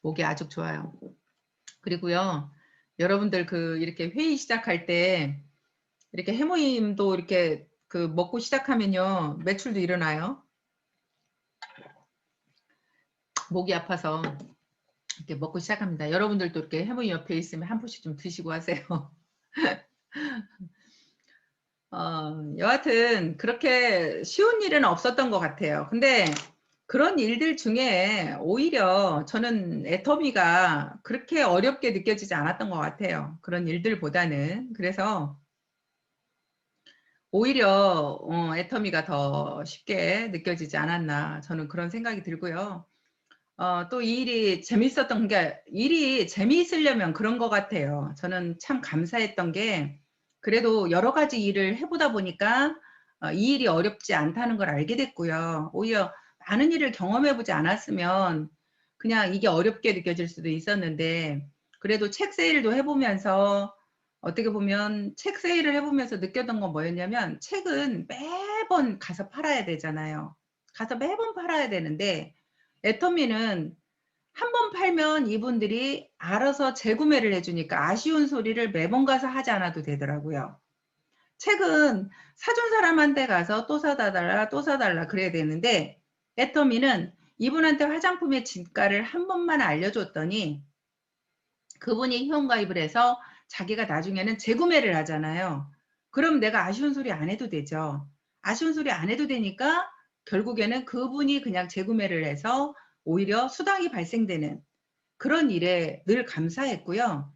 목이 아주 좋아요. 그리고요. 여러분들 이렇게 회의 시작할 때 이렇게 해모임도 이렇게 먹고 시작하면요. 매출도 일어나요. 목이 아파서 이렇게 먹고 시작합니다. 여러분들도 이렇게 해모임 옆에 있으면 한 포씩 좀 드시고 하세요. 여하튼 그렇게 쉬운 일은 없었던 것 같아요. 근데 그런 일들 중에 오히려 저는 애터미가 그렇게 어렵게 느껴지지 않았던 것 같아요. 그런 일들보다는. 그래서 오히려 애터미가 더 쉽게 느껴지지 않았나 저는 그런 생각이 들고요. 또 이 일이 재밌었던 게 일이 재미있으려면 그런 것 같아요. 저는 참 감사했던 게 그래도 여러 가지 일을 해보다 보니까 이 일이 어렵지 않다는 걸 알게 됐고요. 오히려 많은 일을 경험해보지 않았으면 그냥 이게 어렵게 느껴질 수도 있었는데 그래도 책 세일도 해보면서 어떻게 보면 책 세일을 해보면서 느꼈던 건 뭐였냐면 책은 매번 가서 팔아야 되잖아요. 가서 매번 팔아야 되는데 애터미는 한 번 팔면 이분들이 알아서 재구매를 해주니까 아쉬운 소리를 매번 가서 하지 않아도 되더라고요. 책은 사준 사람한테 가서 또 사다 달라 또 사달라 그래야 되는데 애터미는 이분한테 화장품의 진가를 한 번만 알려줬더니 그분이 회원가입을 해서 자기가 나중에는 재구매를 하잖아요. 그럼 내가 아쉬운 소리 안 해도 되죠. 아쉬운 소리 안 해도 되니까 결국에는 그분이 그냥 재구매를 해서 오히려 수당이 발생되는 그런 일에 늘 감사했고요.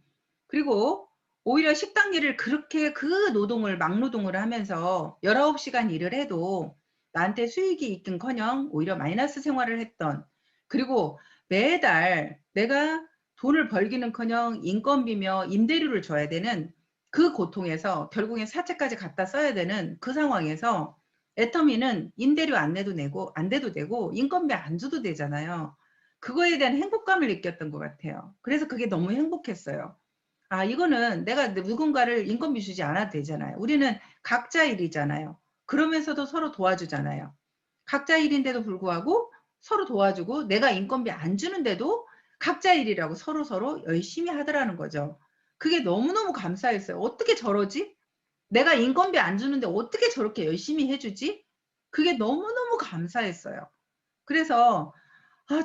그리고 오히려 식당 일을 그렇게 그 노동을 막노동을 하면서 19시간 일을 해도 나한테 수익이 있긴커녕 오히려 마이너스 생활을 했던 그리고 매달 내가 돈을 벌기는커녕 인건비며 임대료를 줘야 되는 그 고통에서 결국엔 사채까지 갖다 써야 되는 그 상황에서 애터미는 임대료 안 내도 내고 안 돼도 되고 인건비 안 줘도 되잖아요. 그거에 대한 행복감을 느꼈던 것 같아요. 그래서 그게 너무 행복했어요. 아, 이거는 내가 누군가를 인건비 주지 않아도 되잖아요. 우리는 각자 일이잖아요. 그러면서도 서로 도와주잖아요. 각자 일인데도 불구하고 서로 도와주고 내가 인건비 안 주는데도 각자 일이라고 서로 열심히 하더라는 거죠. 그게 너무너무 감사했어요. 어떻게 저러지? 내가 인건비 안 주는데 어떻게 저렇게 열심히 해주지? 그게 너무너무 감사했어요. 그래서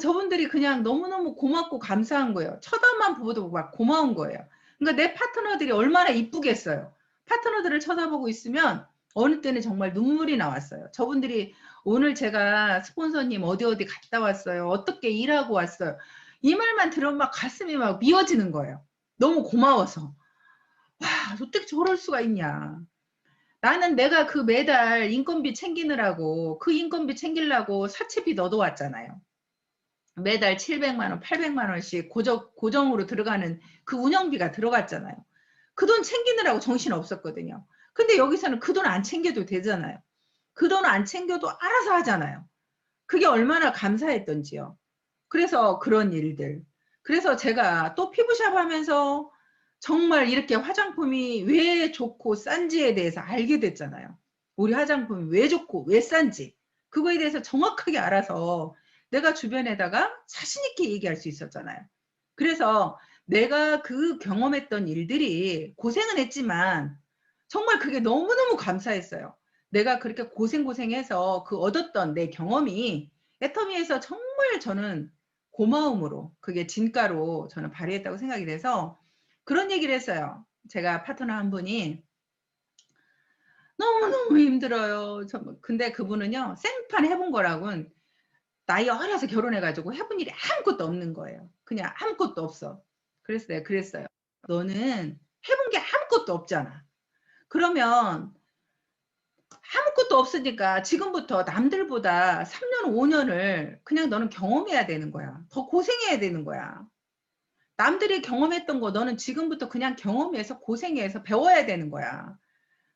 저분들이 그냥 너무너무 고맙고 감사한 거예요. 쳐다만 보고도 막 고마운 거예요. 그러니까 내 파트너들이 얼마나 이쁘겠어요. 파트너들을 쳐다보고 있으면 어느 때는 정말 눈물이 나왔어요. 저분들이 오늘 제가 스폰서님 어디 갔다 왔어요. 어떻게 일하고 왔어요. 이 말만 들으면 막 가슴이 막 미어지는 거예요. 너무 고마워서. 와, 어떻게 저럴 수가 있냐. 나는 내가 그 매달 인건비 챙기느라고 그 인건비 챙기려고 사채비 넣어왔잖아요. 매달 700만 원, 800만 원씩 고정으로 들어가는 그 운영비가 들어갔잖아요. 그 돈 챙기느라고 정신 없었거든요. 근데 여기서는 그 돈 안 챙겨도 되잖아요. 그 돈 안 챙겨도 알아서 하잖아요. 그게 얼마나 감사했던지요. 그래서 그런 일들. 그래서 제가 또 피부샵 하면서 정말 이렇게 화장품이 왜 좋고 싼지에 대해서 알게 됐잖아요. 우리 화장품이 왜 좋고 왜 싼지. 그거에 대해서 정확하게 알아서 내가 주변에다가 자신있게 얘기할 수 있었잖아요. 그래서 내가 그 경험했던 일들이 고생은 했지만 정말 그게 너무너무 감사했어요. 내가 그렇게 고생해서 그 얻었던 내 경험이 애터미에서 정말 저는 고마움으로 그게 진가로 저는 발휘했다고 생각이 돼서 그런 얘기를 했어요. 제가 파트너 한 분이 너무너무 힘들어요. 근데 그분은요. 생판 해본 거라고는 나이 어려서 결혼해가지고 해본 일이 아무것도 없는 거예요. 그냥 아무것도 없어. 그래서 내가 그랬어요. 너는 해본 게 아무것도 없잖아. 그러면 아무것도 없으니까 지금부터 남들보다 3년, 5년을 그냥 너는 경험해야 되는 거야. 더 고생해야 되는 거야. 남들이 경험했던 거 너는 지금부터 그냥 경험해서 고생해서 배워야 되는 거야.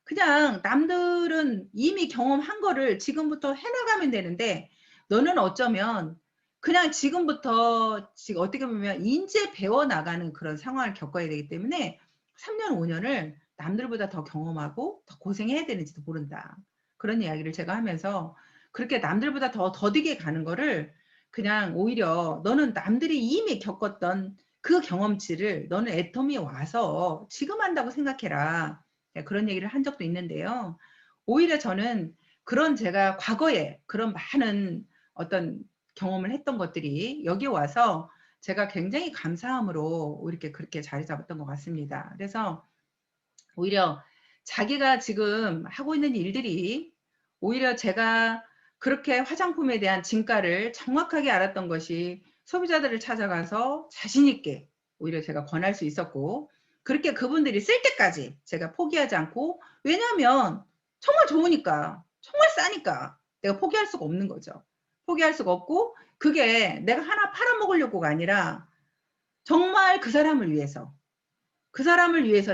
그냥 남들은 이미 경험한 거를 지금부터 해나가면 되는데 너는 어쩌면 그냥 지금부터 지금 어떻게 보면 이제 배워나가는 그런 상황을 겪어야 되기 때문에 3년, 5년을 남들보다 더 경험하고 더 고생해야 되는지도 모른다. 그런 이야기를 제가 하면서 그렇게 남들보다 더 더디게 가는 거를 그냥 오히려 너는 남들이 이미 겪었던 그 경험치를 너는 애터미에 와서 지금 한다고 생각해라. 그런 얘기를 한 적도 있는데요. 오히려 저는 그런 제가 과거에 그런 많은 어떤 경험을 했던 것들이 여기 와서 제가 굉장히 감사함으로 이렇게 그렇게 자리 잡았던 것 같습니다. 그래서 오히려 자기가 지금 하고 있는 일들이 오히려 제가 그렇게 화장품에 대한 진가를 정확하게 알았던 것이 소비자들을 찾아가서 자신 있게 오히려 제가 권할 수 있었고 그렇게 그분들이 쓸 때까지 제가 포기하지 않고 왜냐하면 정말 좋으니까, 정말 싸니까 내가 포기할 수가 없는 거죠. 포기할 수가 없고, 그게 내가 하나 팔아먹으려고가 아니라 정말 그 사람을 위해서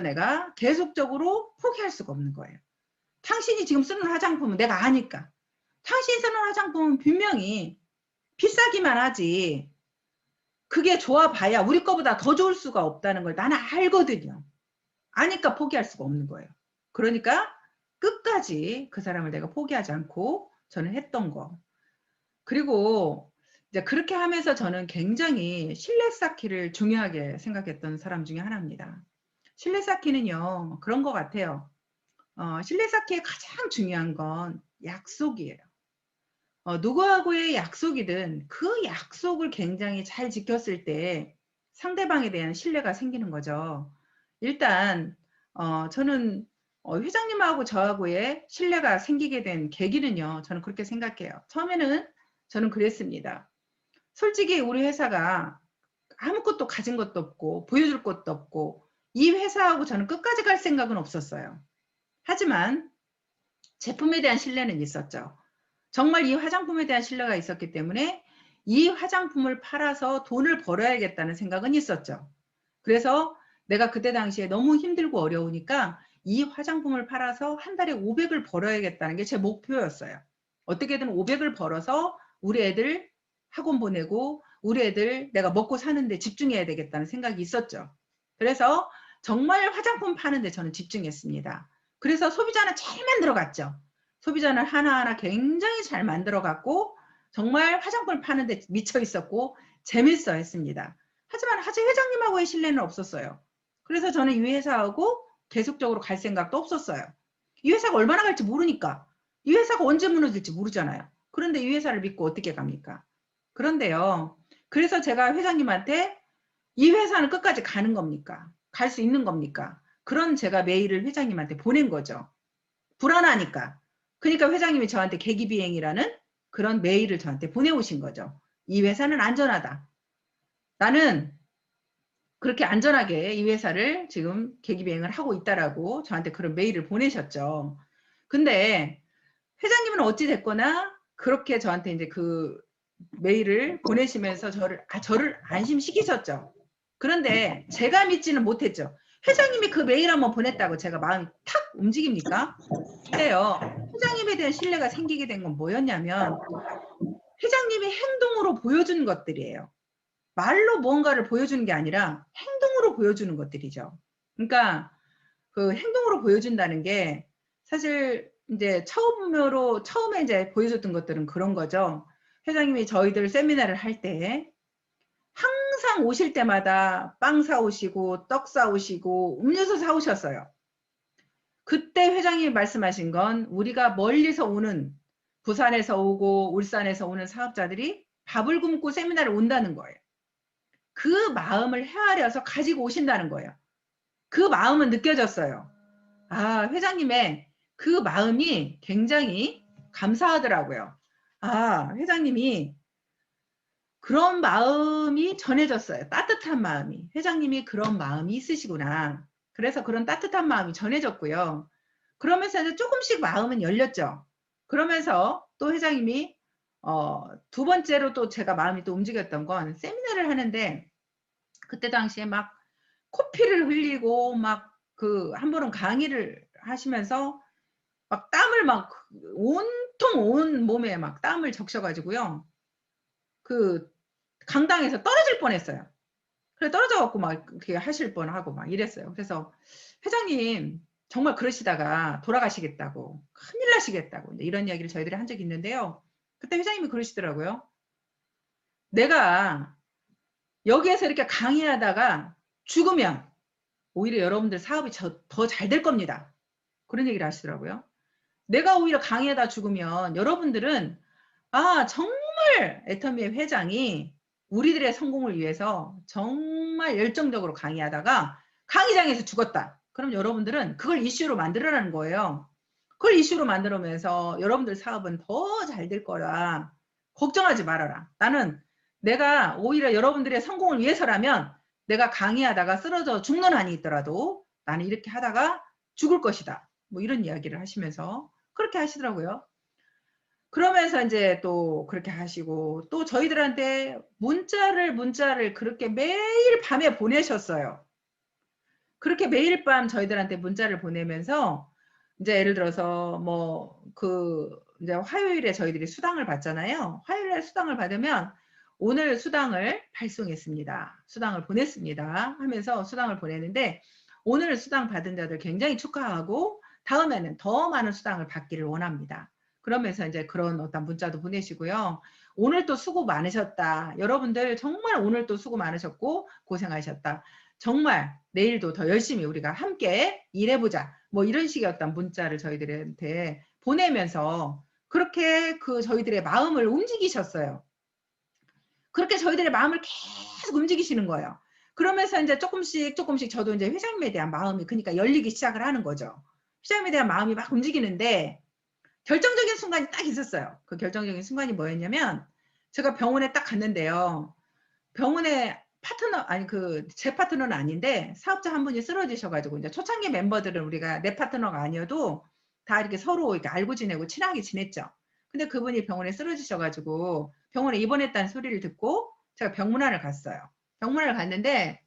내가 계속적으로 포기할 수가 없는 거예요. 당신이 지금 쓰는 화장품은 내가 아니까. 당신이 쓰는 화장품은 분명히 비싸기만 하지, 그게 좋아봐야 우리 거보다 더 좋을 수가 없다는 걸 나는 알거든요. 아니까 포기할 수가 없는 거예요. 그러니까 끝까지 그 사람을 내가 포기하지 않고 저는 했던 거. 그리고 이제 그렇게 하면서 저는 굉장히 신뢰 쌓기를 중요하게 생각했던 사람 중에 하나입니다. 신뢰 쌓기는요, 그런 것 같아요. 신뢰 쌓기의 가장 중요한 건 약속이에요. 누구하고의 약속이든 그 약속을 굉장히 잘 지켰을 때 상대방에 대한 신뢰가 생기는 거죠. 일단 저는 회장님하고 저하고의 신뢰가 생기게 된 계기는요, 저는 그렇게 생각해요. 처음에는 저는 그랬습니다. 솔직히 우리 회사가 아무것도 가진 것도 없고 보여줄 것도 없고 이 회사하고 저는 끝까지 갈 생각은 없었어요. 하지만 제품에 대한 신뢰는 있었죠. 정말 이 화장품에 대한 신뢰가 있었기 때문에 이 화장품을 팔아서 돈을 벌어야겠다는 생각은 있었죠. 그래서 내가 그때 당시에 너무 힘들고 어려우니까 이 화장품을 팔아서 한 달에 500을 벌어야겠다는 게 제 목표였어요. 어떻게든 500을 벌어서 우리 애들 학원 보내고 우리 애들 내가 먹고 사는데 집중해야 되겠다는 생각이 있었죠. 그래서 정말 화장품 파는데 저는 집중했습니다. 그래서 소비자는 잘 만들어갔죠. 소비자는 하나하나 굉장히 잘 만들어갔고 정말 화장품을 파는데 미쳐 있었고 재밌어 했습니다. 하지만 회장님하고의 신뢰는 없었어요. 그래서 저는 이 회사하고 계속적으로 갈 생각도 없었어요. 이 회사가 얼마나 갈지 모르니까. 이 회사가 언제 무너질지 모르잖아요. 그런데 이 회사를 믿고 어떻게 갑니까? 그런데요. 그래서 제가 회장님한테 이 회사는 끝까지 가는 겁니까? 갈 수 있는 겁니까? 그런 제가 메일을 회장님한테 보낸 거죠. 불안하니까. 그러니까 회장님이 저한테 계기비행이라는 그런 메일을 저한테 보내오신 거죠. 이 회사는 안전하다. 나는 그렇게 안전하게 이 회사를 지금 계기비행을 하고 있다라고 저한테 그런 메일을 보내셨죠. 근데 회장님은 어찌 됐거나 그렇게 저한테 이제 그 메일을 보내시면서 저를 안심시키셨죠. 그런데 제가 믿지는 못했죠. 회장님이 그 메일 한번 보냈다고 제가 마음이 탁 움직입니까? 근데요, 회장님에 대한 신뢰가 생기게 된 건 뭐였냐면 회장님이 행동으로 보여준 것들이에요. 말로 무언가를 보여주는 게 아니라 행동으로 보여주는 것들이죠. 그러니까 그 행동으로 보여준다는 게 사실 이제 처음에 이제 보여줬던 것들은 그런 거죠. 회장님이 저희들 세미나를 할 때 항상 오실 때마다 빵 사오시고 떡 사오시고 음료수 사오셨어요. 그때 회장님이 말씀하신 건 우리가 멀리서 오는 부산에서 오고 울산에서 오는 사업자들이 밥을 굶고 세미나를 온다는 거예요. 그 마음을 헤아려서 가지고 오신다는 거예요. 그 마음은 느껴졌어요. 아, 회장님의 그 마음이 굉장히 감사하더라고요. 아, 회장님이 그런 마음이 전해졌어요. 따뜻한 마음이. 회장님이 그런 마음이 있으시구나. 그래서 그런 따뜻한 마음이 전해졌고요. 그러면서 이제 조금씩 마음은 열렸죠. 그러면서 또 회장님이 두 번째로 또 제가 마음이 또 움직였던 건 세미나를 하는데 그때 당시에 막 코피를 흘리고 막 그 한 번은 강의를 하시면서 막 땀을 막 온통 온 몸에 막 땀을 적셔가지고요. 그 강당에서 떨어질 뻔했어요. 그래 떨어져갖고 막 그렇게 하실 뻔하고 막 이랬어요. 그래서 회장님 정말 그러시다가 돌아가시겠다고 큰일 나시겠다고 이런 이야기를 저희들이 한 적이 있는데요. 그때 회장님이 그러시더라고요. 내가 여기에서 이렇게 강의하다가 죽으면 오히려 여러분들 사업이 더 잘 될 겁니다. 그런 얘기를 하시더라고요. 내가 오히려 강의하다 죽으면 여러분들은 아 정말 애터미의 회장이 우리들의 성공을 위해서 정말 열정적으로 강의하다가 강의장에서 죽었다. 그럼 여러분들은 그걸 이슈로 만들어라는 거예요. 그걸 이슈로 만들면서 여러분들 사업은 더 잘 될 거라 걱정하지 말아라. 나는 내가 오히려 여러분들의 성공을 위해서라면 내가 강의하다가 쓰러져 죽는 한이 있더라도 나는 이렇게 하다가 죽을 것이다. 뭐 이런 이야기를 하시면서 그렇게 하시더라고요. 그러면서 이제 또 그렇게 하시고 또 저희들한테 문자를 그렇게 매일 밤에 보내셨어요. 그렇게 매일 밤 저희들한테 문자를 보내면서 이제 예를 들어서 뭐 이제 화요일에 저희들이 수당을 받잖아요. 화요일에 수당을 받으면 오늘 수당을 발송했습니다. 수당을 보냈습니다. 하면서 수당을 보내는데 오늘 수당 받은 자들 굉장히 축하하고 다음에는 더 많은 수당을 받기를 원합니다. 그러면서 이제 그런 어떤 문자도 보내시고요. 오늘 또 수고 많으셨다. 여러분들 정말 오늘 또 수고 많으셨고 고생하셨다. 정말 내일도 더 열심히 우리가 함께 일해보자. 뭐 이런 식의 어떤 문자를 저희들한테 보내면서 그렇게 저희들의 마음을 움직이셨어요. 그렇게 저희들의 마음을 계속 움직이시는 거예요. 그러면서 이제 조금씩 저도 이제 회장님에 대한 마음이 그러니까 열리기 시작을 하는 거죠. 회장님에 대한 마음이 막 움직이는데 결정적인 순간이 딱 있었어요. 그 결정적인 순간이 뭐였냐면 제가 병원에 딱 갔는데요. 병원에 제 파트너는 아닌데 사업자 한 분이 쓰러지셔가지고 이제 초창기 멤버들은 우리가 내 파트너가 아니어도 다 이렇게 서로 이렇게 알고 지내고 친하게 지냈죠. 근데 그분이 병원에 쓰러지셔가지고 병원에 입원했다는 소리를 듣고 제가 병문안을 갔어요. 병문안을 갔는데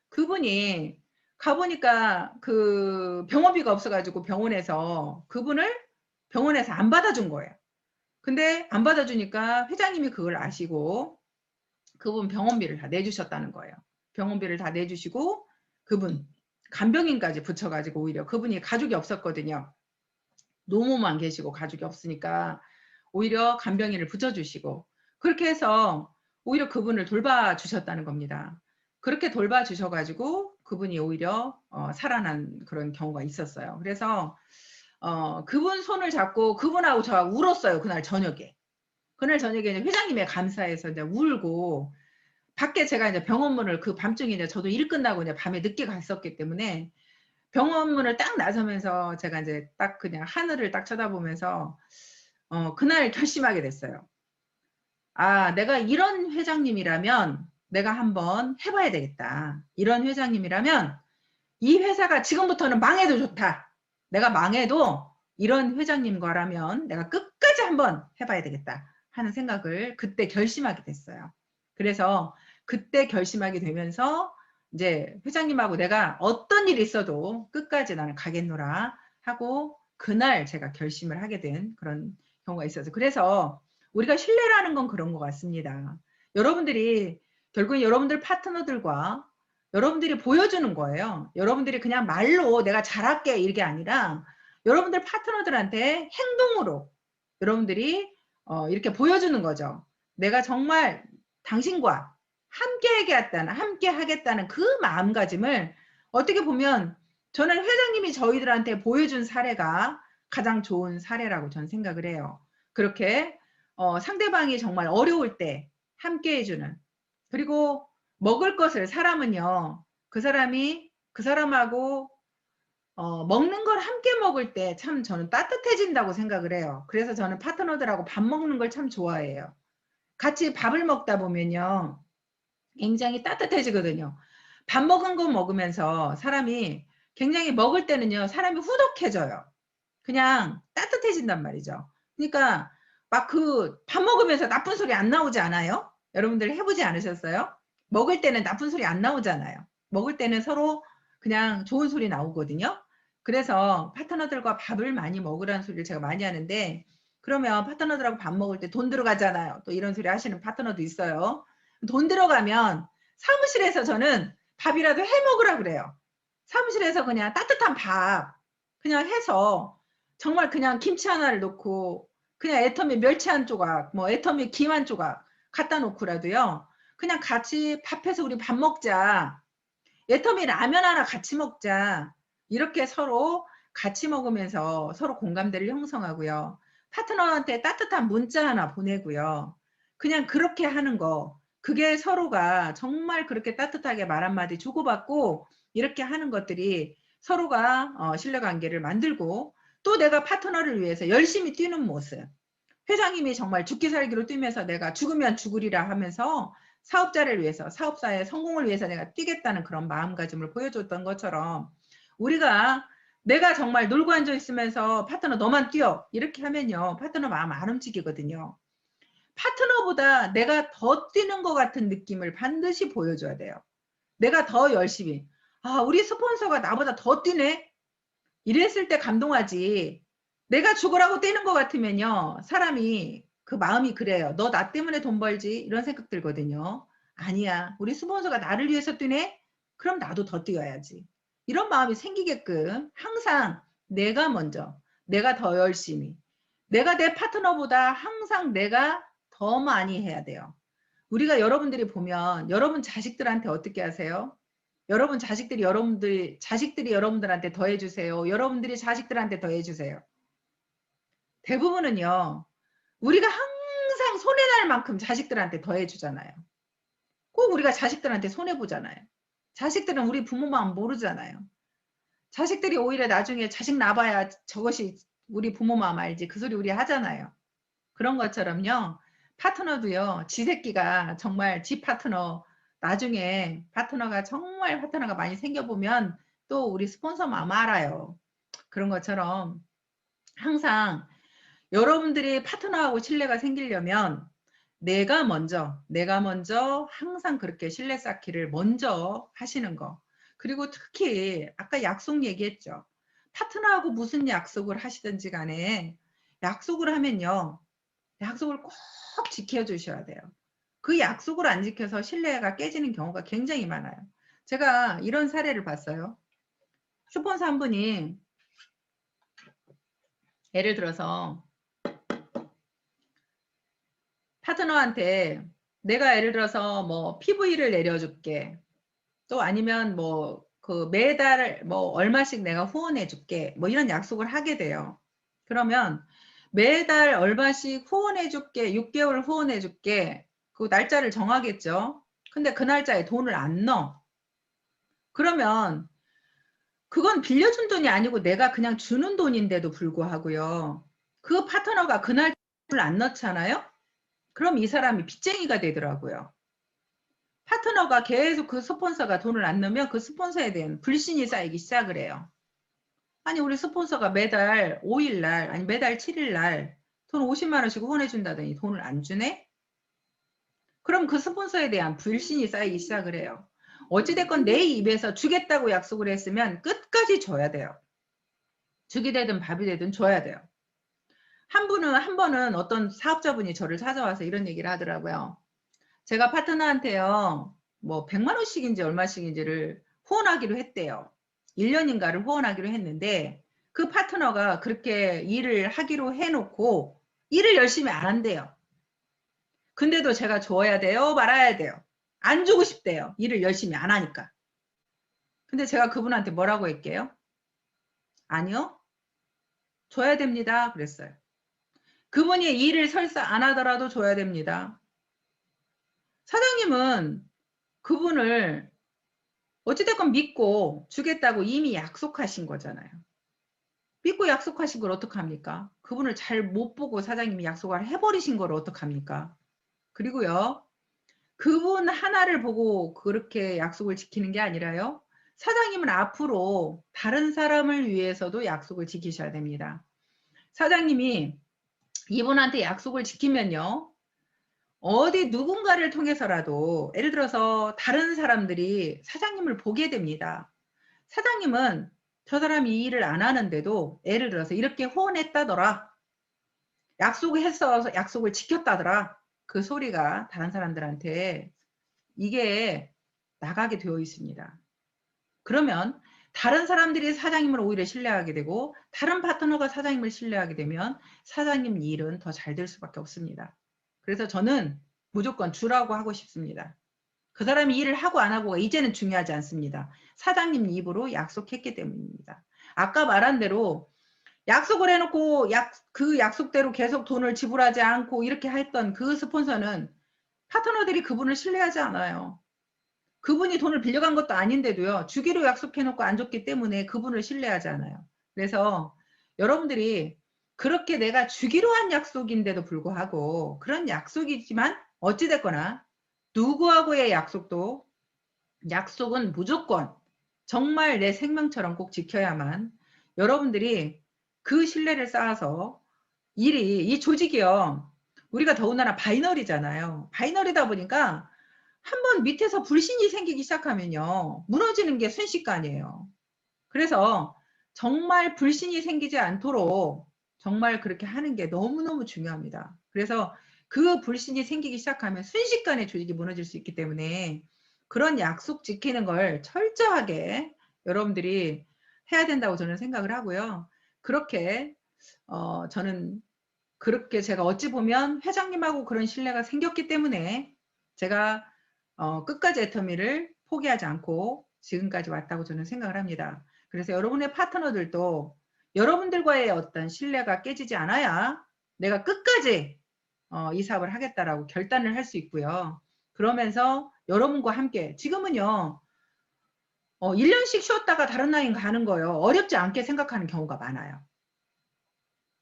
그분이 가보니까 그 병원비가 없어가지고 병원에서 그분을 병원에서 안 받아준 거예요. 근데 안 받아주니까 회장님이 그걸 아시고 그분 병원비를 다 내주셨다는 거예요. 병원비를 다 내주시고 그분 간병인까지 붙여가지고 오히려 그분이 가족이 없었거든요. 노모만 계시고 가족이 없으니까 오히려 간병인을 붙여주시고 그렇게 해서 오히려 그분을 돌봐주셨다는 겁니다. 그렇게 돌봐주셔가지고 그분이 오히려 살아난 그런 경우가 있었어요. 그래서 그분 손을 잡고 그분하고 저 울었어요. 그날 저녁에. 그날 저녁에 회장님의 감사해서 이제 울고 밖에 제가 이제 병원문을 그 밤중에 이제 저도 일 끝나고 이제 밤에 늦게 갔었기 때문에 병원문을 딱 나서면서 제가 이제 딱 그냥 하늘을 딱 쳐다보면서 그날 결심하게 됐어요. 아, 내가 이런 회장님이라면 내가 한번 해봐야 되겠다. 이런 회장님이라면 이 회사가 지금부터는 망해도 좋다. 내가 망해도 이런 회장님과라면 내가 끝까지 한번 해봐야 되겠다 하는 생각을 그때 결심하게 됐어요. 그래서 그때 결심하게 되면서 이제 회장님하고 내가 어떤 일이 있어도 끝까지 나는 가겠노라 하고 그날 제가 결심을 하게 된 그런 경우가 있어서 그래서 우리가 신뢰라는 건 그런 것 같습니다. 여러분들이 결국 여러분들 파트너들과 여러분들이 보여주는 거예요. 여러분들이 그냥 말로 내가 잘할게 이게 아니라 여러분들 파트너들한테 행동으로 여러분들이 이렇게 보여주는 거죠. 내가 정말 당신과 함께 하겠다는 그 마음가짐을 어떻게 보면 저는 회장님이 저희들한테 보여준 사례가 가장 좋은 사례라고 저는 생각을 해요. 그렇게 상대방이 정말 어려울 때 함께 해주는 그리고 먹을 것을 사람은요. 그 사람하고 먹는 걸 함께 먹을 때 참 저는 따뜻해진다고 생각을 해요. 그래서 저는 파트너들하고 밥 먹는 걸 참 좋아해요. 같이 밥을 먹다 보면요. 굉장히 따뜻해지거든요. 밥 먹은 거 먹으면서 사람이 굉장히 먹을 때는요. 사람이 후덕해져요. 그냥 따뜻해진단 말이죠. 그러니까 막 밥 먹으면서 나쁜 소리 안 나오지 않아요? 여러분들 해보지 않으셨어요? 먹을 때는 나쁜 소리 안 나오잖아요. 먹을 때는 서로 그냥 좋은 소리 나오거든요. 그래서 파트너들과 밥을 많이 먹으라는 소리를 제가 많이 하는데 그러면 파트너들하고 밥 먹을 때 돈 들어가잖아요. 또 이런 소리 하시는 파트너도 있어요. 돈 들어가면 사무실에서 저는 밥이라도 해 먹으라 그래요. 사무실에서 그냥 따뜻한 밥 그냥 해서 정말 그냥 김치 하나를 넣고 그냥 애터미 멸치 한 조각 뭐 애터미 김 한 조각 갖다 놓고라도요. 그냥 같이 밥해서 우리 밥 먹자. 애터미 라면 하나 같이 먹자. 이렇게 서로 같이 먹으면서 서로 공감대를 형성하고요. 파트너한테 따뜻한 문자 하나 보내고요. 그냥 그렇게 하는 거. 그게 서로가 정말 그렇게 따뜻하게 말 한마디 주고받고 이렇게 하는 것들이 서로가 신뢰관계를 만들고 또 내가 파트너를 위해서 열심히 뛰는 모습. 회장님이 정말 죽기 살기로 뛰면서 내가 죽으면 죽으리라 하면서 사업자를 위해서 사업사의 성공을 위해서 내가 뛰겠다는 그런 마음가짐을 보여줬던 것처럼 우리가 내가 정말 놀고 앉아 있으면서 파트너 너만 뛰어 이렇게 하면요 파트너 마음 안 움직이거든요. 파트너보다 내가 더 뛰는 것 같은 느낌을 반드시 보여줘야 돼요. 내가 더 열심히 우리 스폰서가 나보다 더 뛰네 이랬을 때 감동하지. 내가 죽으라고 뛰는 것 같으면요 사람이 그 마음이 그래요. 너 나 때문에 돈 벌지 이런 생각 들거든요. 아니야 우리 스폰서가 나를 위해서 뛰네 그럼 나도 더 뛰어야지 이런 마음이 생기게끔 항상 내가 먼저 내가 더 열심히 내가 내 파트너보다 항상 내가 더 많이 해야 돼요. 우리가 여러분들이 보면 여러분 자식들한테 어떻게 하세요? 여러분 자식들이 여러분들한테 더 해주세요. 여러분들이 자식들한테 더 해주세요. 대부분은요. 우리가 항상 손해날 만큼 자식들한테 더 해주잖아요. 꼭 우리가 자식들한테 손해보잖아요. 자식들은 우리 부모 마음 모르잖아요. 자식들이 오히려 나중에 자식 낳아봐야 저것이 우리 부모 마음 알지. 그 소리 우리 하잖아요. 그런 것처럼요. 파트너도요. 지 새끼가 정말 지 파트너 나중에 파트너가 많이 생겨보면 또 우리 스폰서 마음 알아요. 그런 것처럼 항상 여러분들이 파트너하고 신뢰가 생기려면 내가 먼저 항상 그렇게 신뢰 쌓기를 먼저 하시는 거. 그리고 특히 아까 약속 얘기했죠. 파트너하고 무슨 약속을 하시든지 간에 약속을 하면요. 약속을 꼭 지켜주셔야 돼요. 그 약속을 안 지켜서 신뢰가 깨지는 경우가 굉장히 많아요. 제가 이런 사례를 봤어요. 스폰서 한 분이 예를 들어서 파트너한테 내가 예를 들어서 뭐 PV를 내려줄게. 또 아니면 뭐 그 매달 뭐 얼마씩 내가 후원해 줄게. 뭐 이런 약속을 하게 돼요. 그러면 매달 얼마씩 후원해 줄게. 6개월 후원해 줄게. 그 날짜를 정하겠죠. 근데 그 날짜에 돈을 안 넣어. 그러면 그건 빌려준 돈이 아니고 내가 그냥 주는 돈인데도 불구하고요. 그 파트너가 그 날짜를 안 넣잖아요. 그럼 이 사람이 빚쟁이가 되더라고요. 파트너가 계속 그 스폰서가 돈을 안 넣으면 그 스폰서에 대한 불신이 쌓이기 시작을 해요. 아니 우리 스폰서가 매달 5일날 아니 매달 7일날 돈 50만 원씩 후원해준다더니 돈을 안 주네? 그럼 그 스폰서에 대한 불신이 쌓이기 시작을 해요. 어찌됐건 내 입에서 주겠다고 약속을 했으면 끝까지 줘야 돼요. 죽이 되든 밥이 되든 줘야 돼요. 한 번은 어떤 사업자분이 저를 찾아와서 이런 얘기를 하더라고요. 제가 파트너한테요. 뭐 100만 원씩인지 얼마씩인지를 후원하기로 했대요. 1년인가를 후원하기로 했는데 그 파트너가 그렇게 일을 하기로 해놓고 일을 열심히 안 한대요. 근데도 제가 줘야 돼요? 말아야 돼요? 안 주고 싶대요. 일을 열심히 안 하니까. 근데 제가 그분한테 뭐라고 했게요? 아니요. 줘야 됩니다. 그랬어요. 그분이 일을 설사 안 하더라도 줘야 됩니다. 사장님은 그분을 어찌됐건 믿고 주겠다고 이미 약속하신 거잖아요. 믿고 약속하신 걸 어떡합니까? 그분을 잘 못 보고 사장님이 약속을 해버리신 걸 어떡합니까? 그리고요. 그분 하나를 보고 그렇게 약속을 지키는 게 아니라요. 사장님은 앞으로 다른 사람을 위해서도 약속을 지키셔야 됩니다. 사장님이 이분한테 약속을 지키면요. 어디 누군가를 통해서라도 예를 들어서 다른 사람들이 사장님을 보게 됩니다. 사장님은 저 사람이 이 일을 안 하는데도 예를 들어서 이렇게 후원했다더라. 약속을 했어 약속을 지켰다더라. 그 소리가 다른 사람들한테 이게 나가게 되어 있습니다. 그러면 다른 사람들이 사장님을 오히려 신뢰하게 되고 다른 파트너가 사장님을 신뢰하게 되면 사장님 일은 더 잘 될 수밖에 없습니다. 그래서 저는 무조건 주라고 하고 싶습니다. 그 사람이 일을 하고 안 하고가 이제는 중요하지 않습니다. 사장님 입으로 약속했기 때문입니다. 아까 말한 대로 약속을 해놓고 그 약속대로 계속 돈을 지불하지 않고 이렇게 했던 그 스폰서는 파트너들이 그분을 신뢰하지 않아요. 그분이 돈을 빌려간 것도 아닌데도요. 주기로 약속해놓고 안 줬기 때문에 그분을 신뢰하지 않아요. 그래서 여러분들이 그렇게 내가 주기로 한 약속인데도 불구하고 그런 약속이지만 어찌됐거나 누구하고의 약속은 무조건 정말 내 생명처럼 꼭 지켜야만 여러분들이 그 신뢰를 쌓아서 이 조직이요. 우리가 더군다나 바이너리잖아요. 바이너리다 보니까 한번 밑에서 불신이 생기기 시작하면요. 무너지는 게 순식간이에요. 그래서 정말 불신이 생기지 않도록 정말 그렇게 하는 게 너무너무 중요합니다. 그래서 그 불신이 생기기 시작하면 순식간에 조직이 무너질 수 있기 때문에 그런 약속 지키는 걸 철저하게 여러분들이 해야 된다고 저는 생각을 하고요. 그렇게 저는 그렇게 제가 어찌 보면 회장님하고 그런 신뢰가 생겼기 때문에 제가 끝까지 애터미를 포기하지 않고 지금까지 왔다고 저는 생각을 합니다. 그래서 여러분의 파트너들도 여러분들과의 어떤 신뢰가 깨지지 않아야 내가 끝까지 이 사업을 하겠다라고 결단을 할 수 있고요. 그러면서 여러분과 함께 지금은요. 1년씩 쉬었다가 다른 라인 가는 거요. 어렵지 않게 생각하는 경우가 많아요.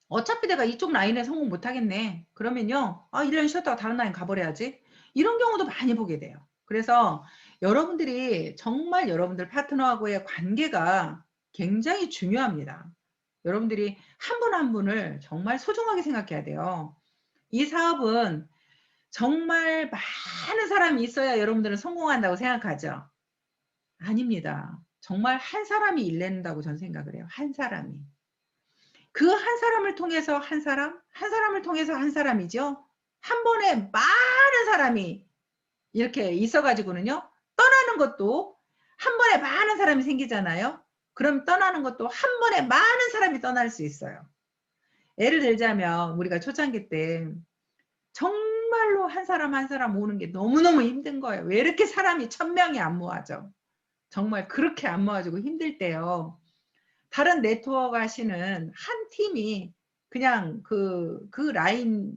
어차피 내가 이쪽 라인에 성공 못하겠네. 그러면요. 1년 쉬었다가 다른 라인 가버려야지. 이런 경우도 많이 보게 돼요. 그래서 여러분들이 정말 여러분들 파트너하고의 관계가 굉장히 중요합니다. 여러분들이 한 분 한 분을 정말 소중하게 생각해야 돼요. 이 사업은 정말 많은 사람이 있어야 여러분들은 성공한다고 생각하죠? 아닙니다. 정말 한 사람이 일낸다고 전 생각을 해요. 한 사람이. 그 한 사람을 통해서 한 사람, 한 사람을 통해서 한 사람이죠. 한 번에 많은 사람이 이렇게 있어가지고는요. 떠나는 것도 한 번에 많은 사람이 생기잖아요. 그럼 떠나는 것도 한 번에 많은 사람이 떠날 수 있어요. 예를 들자면 우리가 초창기 때 정말로 한 사람 한 사람 모으는 게 너무너무 힘든 거예요. 왜 이렇게 사람이 1000명이 안 모아져? 정말 그렇게 안 모아지고 힘들 때요. 다른 네트워크 하시는 한 팀이 그냥 그 라인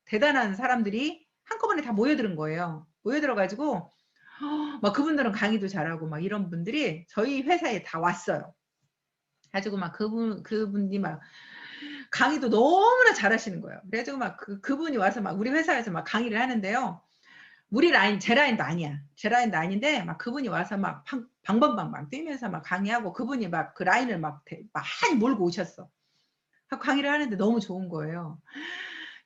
대단한 사람들이 한꺼번에 다 모여드는 거예요. 모여들어가지고 막 그분들은 강의도 잘하고 막 이런 분들이 저희 회사에 다 왔어요. 가지고 막 그분이 막 강의도 너무나 잘하시는 거예요. 그래가지고 막 그분이 와서 막 우리 회사에서 막 강의를 하는데요. 우리 라인, 제 라인도 아니야. 제 라인도 아닌데, 막 그분이 와서 막 방방방방 뛰면서 막 강의하고 그분이 막 그 라인을 막 많이 몰고 오셨어. 강의를 하는데 너무 좋은 거예요.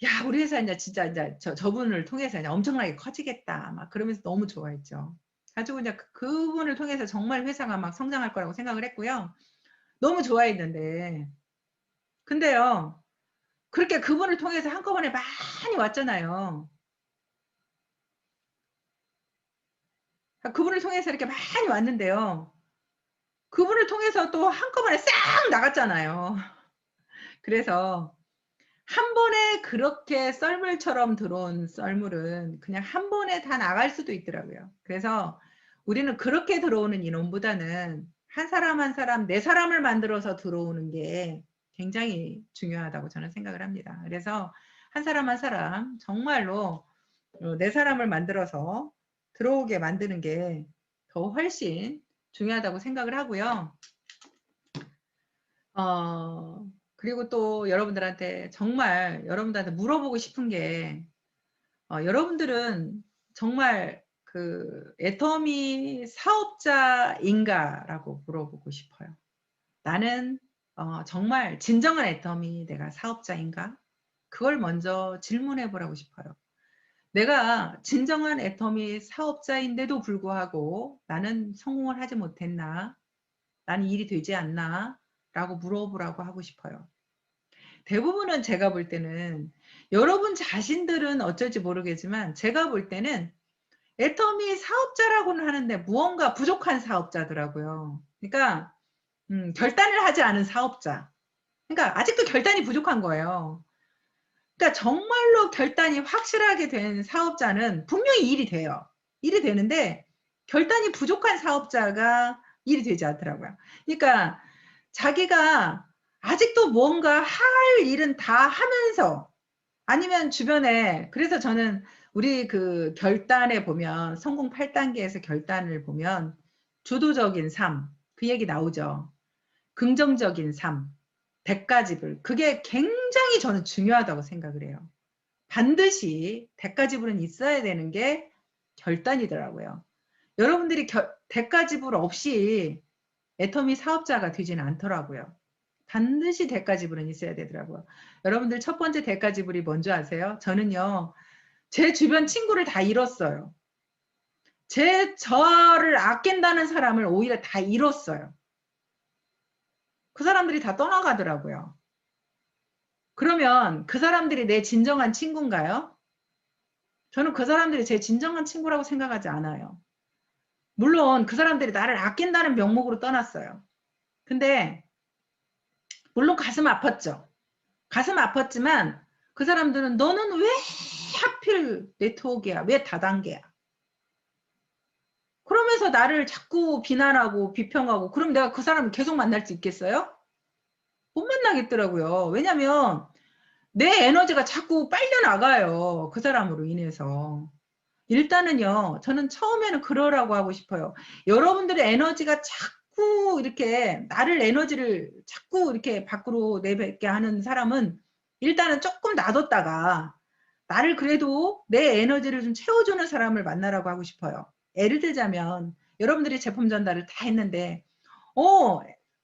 야, 우리 회사 이제 진짜 이제 저분을 통해서 이제 엄청나게 커지겠다. 막 그러면서 너무 좋아했죠. 가지고 이제 그분을 통해서 정말 회사가 막 성장할 거라고 생각을 했고요. 너무 좋아했는데. 근데요, 그렇게 그분을 통해서 한꺼번에 많이 왔잖아요. 그분을 통해서 이렇게 많이 왔는데요. 그분을 통해서 또 한꺼번에 싹 나갔잖아요. 그래서 한 번에 그렇게 썰물처럼 들어온 썰물은 그냥 한 번에 다 나갈 수도 있더라고요. 그래서 우리는 그렇게 들어오는 인원보다는 한 사람 한 사람, 네 사람을 만들어서 들어오는 게 굉장히 중요하다고 저는 생각을 합니다. 그래서 한 사람 한 사람 정말로 네 사람을 만들어서 들어오게 만드는 게 더 훨씬 중요하다고 생각을 하고요. 그리고 또 여러분들한테 정말 여러분들한테 물어보고 싶은 게 여러분들은 정말 그 애터미 사업자인가라고 물어보고 싶어요. 나는 정말 진정한 애터미 내가 사업자인가? 그걸 먼저 질문해 보라고 싶어요. 내가 진정한 애터미 사업자인데도 불구하고 나는 성공을 하지 못했나? 나는 일이 되지 않나? 라고 물어보라고 하고 싶어요. 대부분은 제가 볼 때는 여러분 자신들은 어쩔지 모르겠지만 제가 볼 때는 애터미 사업자라고는 하는데 무언가 부족한 사업자더라고요. 그러니까 결단을 하지 않은 사업자. 그러니까 아직도 결단이 부족한 거예요. 그러니까 정말로 결단이 확실하게 된 사업자는 분명히 일이 돼요. 일이 되는데 결단이 부족한 사업자가 일이 되지 않더라고요. 그러니까 자기가 아직도 뭔가 할 일은 다 하면서 아니면 주변에 그래서 저는 우리 그 결단에 보면 성공 8단계에서 결단을 보면 주도적인 삶, 그 얘기 나오죠. 긍정적인 삶, 대가지불. 그게 굉장히 저는 중요하다고 생각을 해요. 반드시 대가지불은 있어야 되는 게 결단이더라고요. 여러분들이 대가지불 없이 애터미 사업자가 되지는 않더라고요. 반드시 대가지불은 있어야 되더라고요. 여러분들 첫 번째 대가지불이 뭔지 아세요? 저는요. 제 주변 친구를 다 잃었어요. 저를 아낀다는 사람을 오히려 다 잃었어요. 그 사람들이 다 떠나가더라고요. 그러면 그 사람들이 내 진정한 친구인가요? 저는 그 사람들이 제 진정한 친구라고 생각하지 않아요. 물론 그 사람들이 나를 아낀다는 명목으로 떠났어요. 근데 물론 가슴 아팠죠. 가슴 아팠지만 그 사람들은 너는 왜 하필 네트워크야? 왜 다단계야? 그러면서 나를 자꾸 비난하고 비평하고 그럼 내가 그 사람을 계속 만날 수 있겠어요? 못 만나겠더라고요. 왜냐면 내 에너지가 자꾸 빨려나가요. 그 사람으로 인해서. 일단은요. 저는 처음에는 그러라고 하고 싶어요. 여러분들의 에너지가 자꾸 이렇게 나를 에너지를 자꾸 이렇게 밖으로 내뱉게 하는 사람은 일단은 조금 놔뒀다가 나를 그래도 내 에너지를 좀 채워주는 사람을 만나라고 하고 싶어요. 예를 들자면 여러분들이 제품 전달을 다 했는데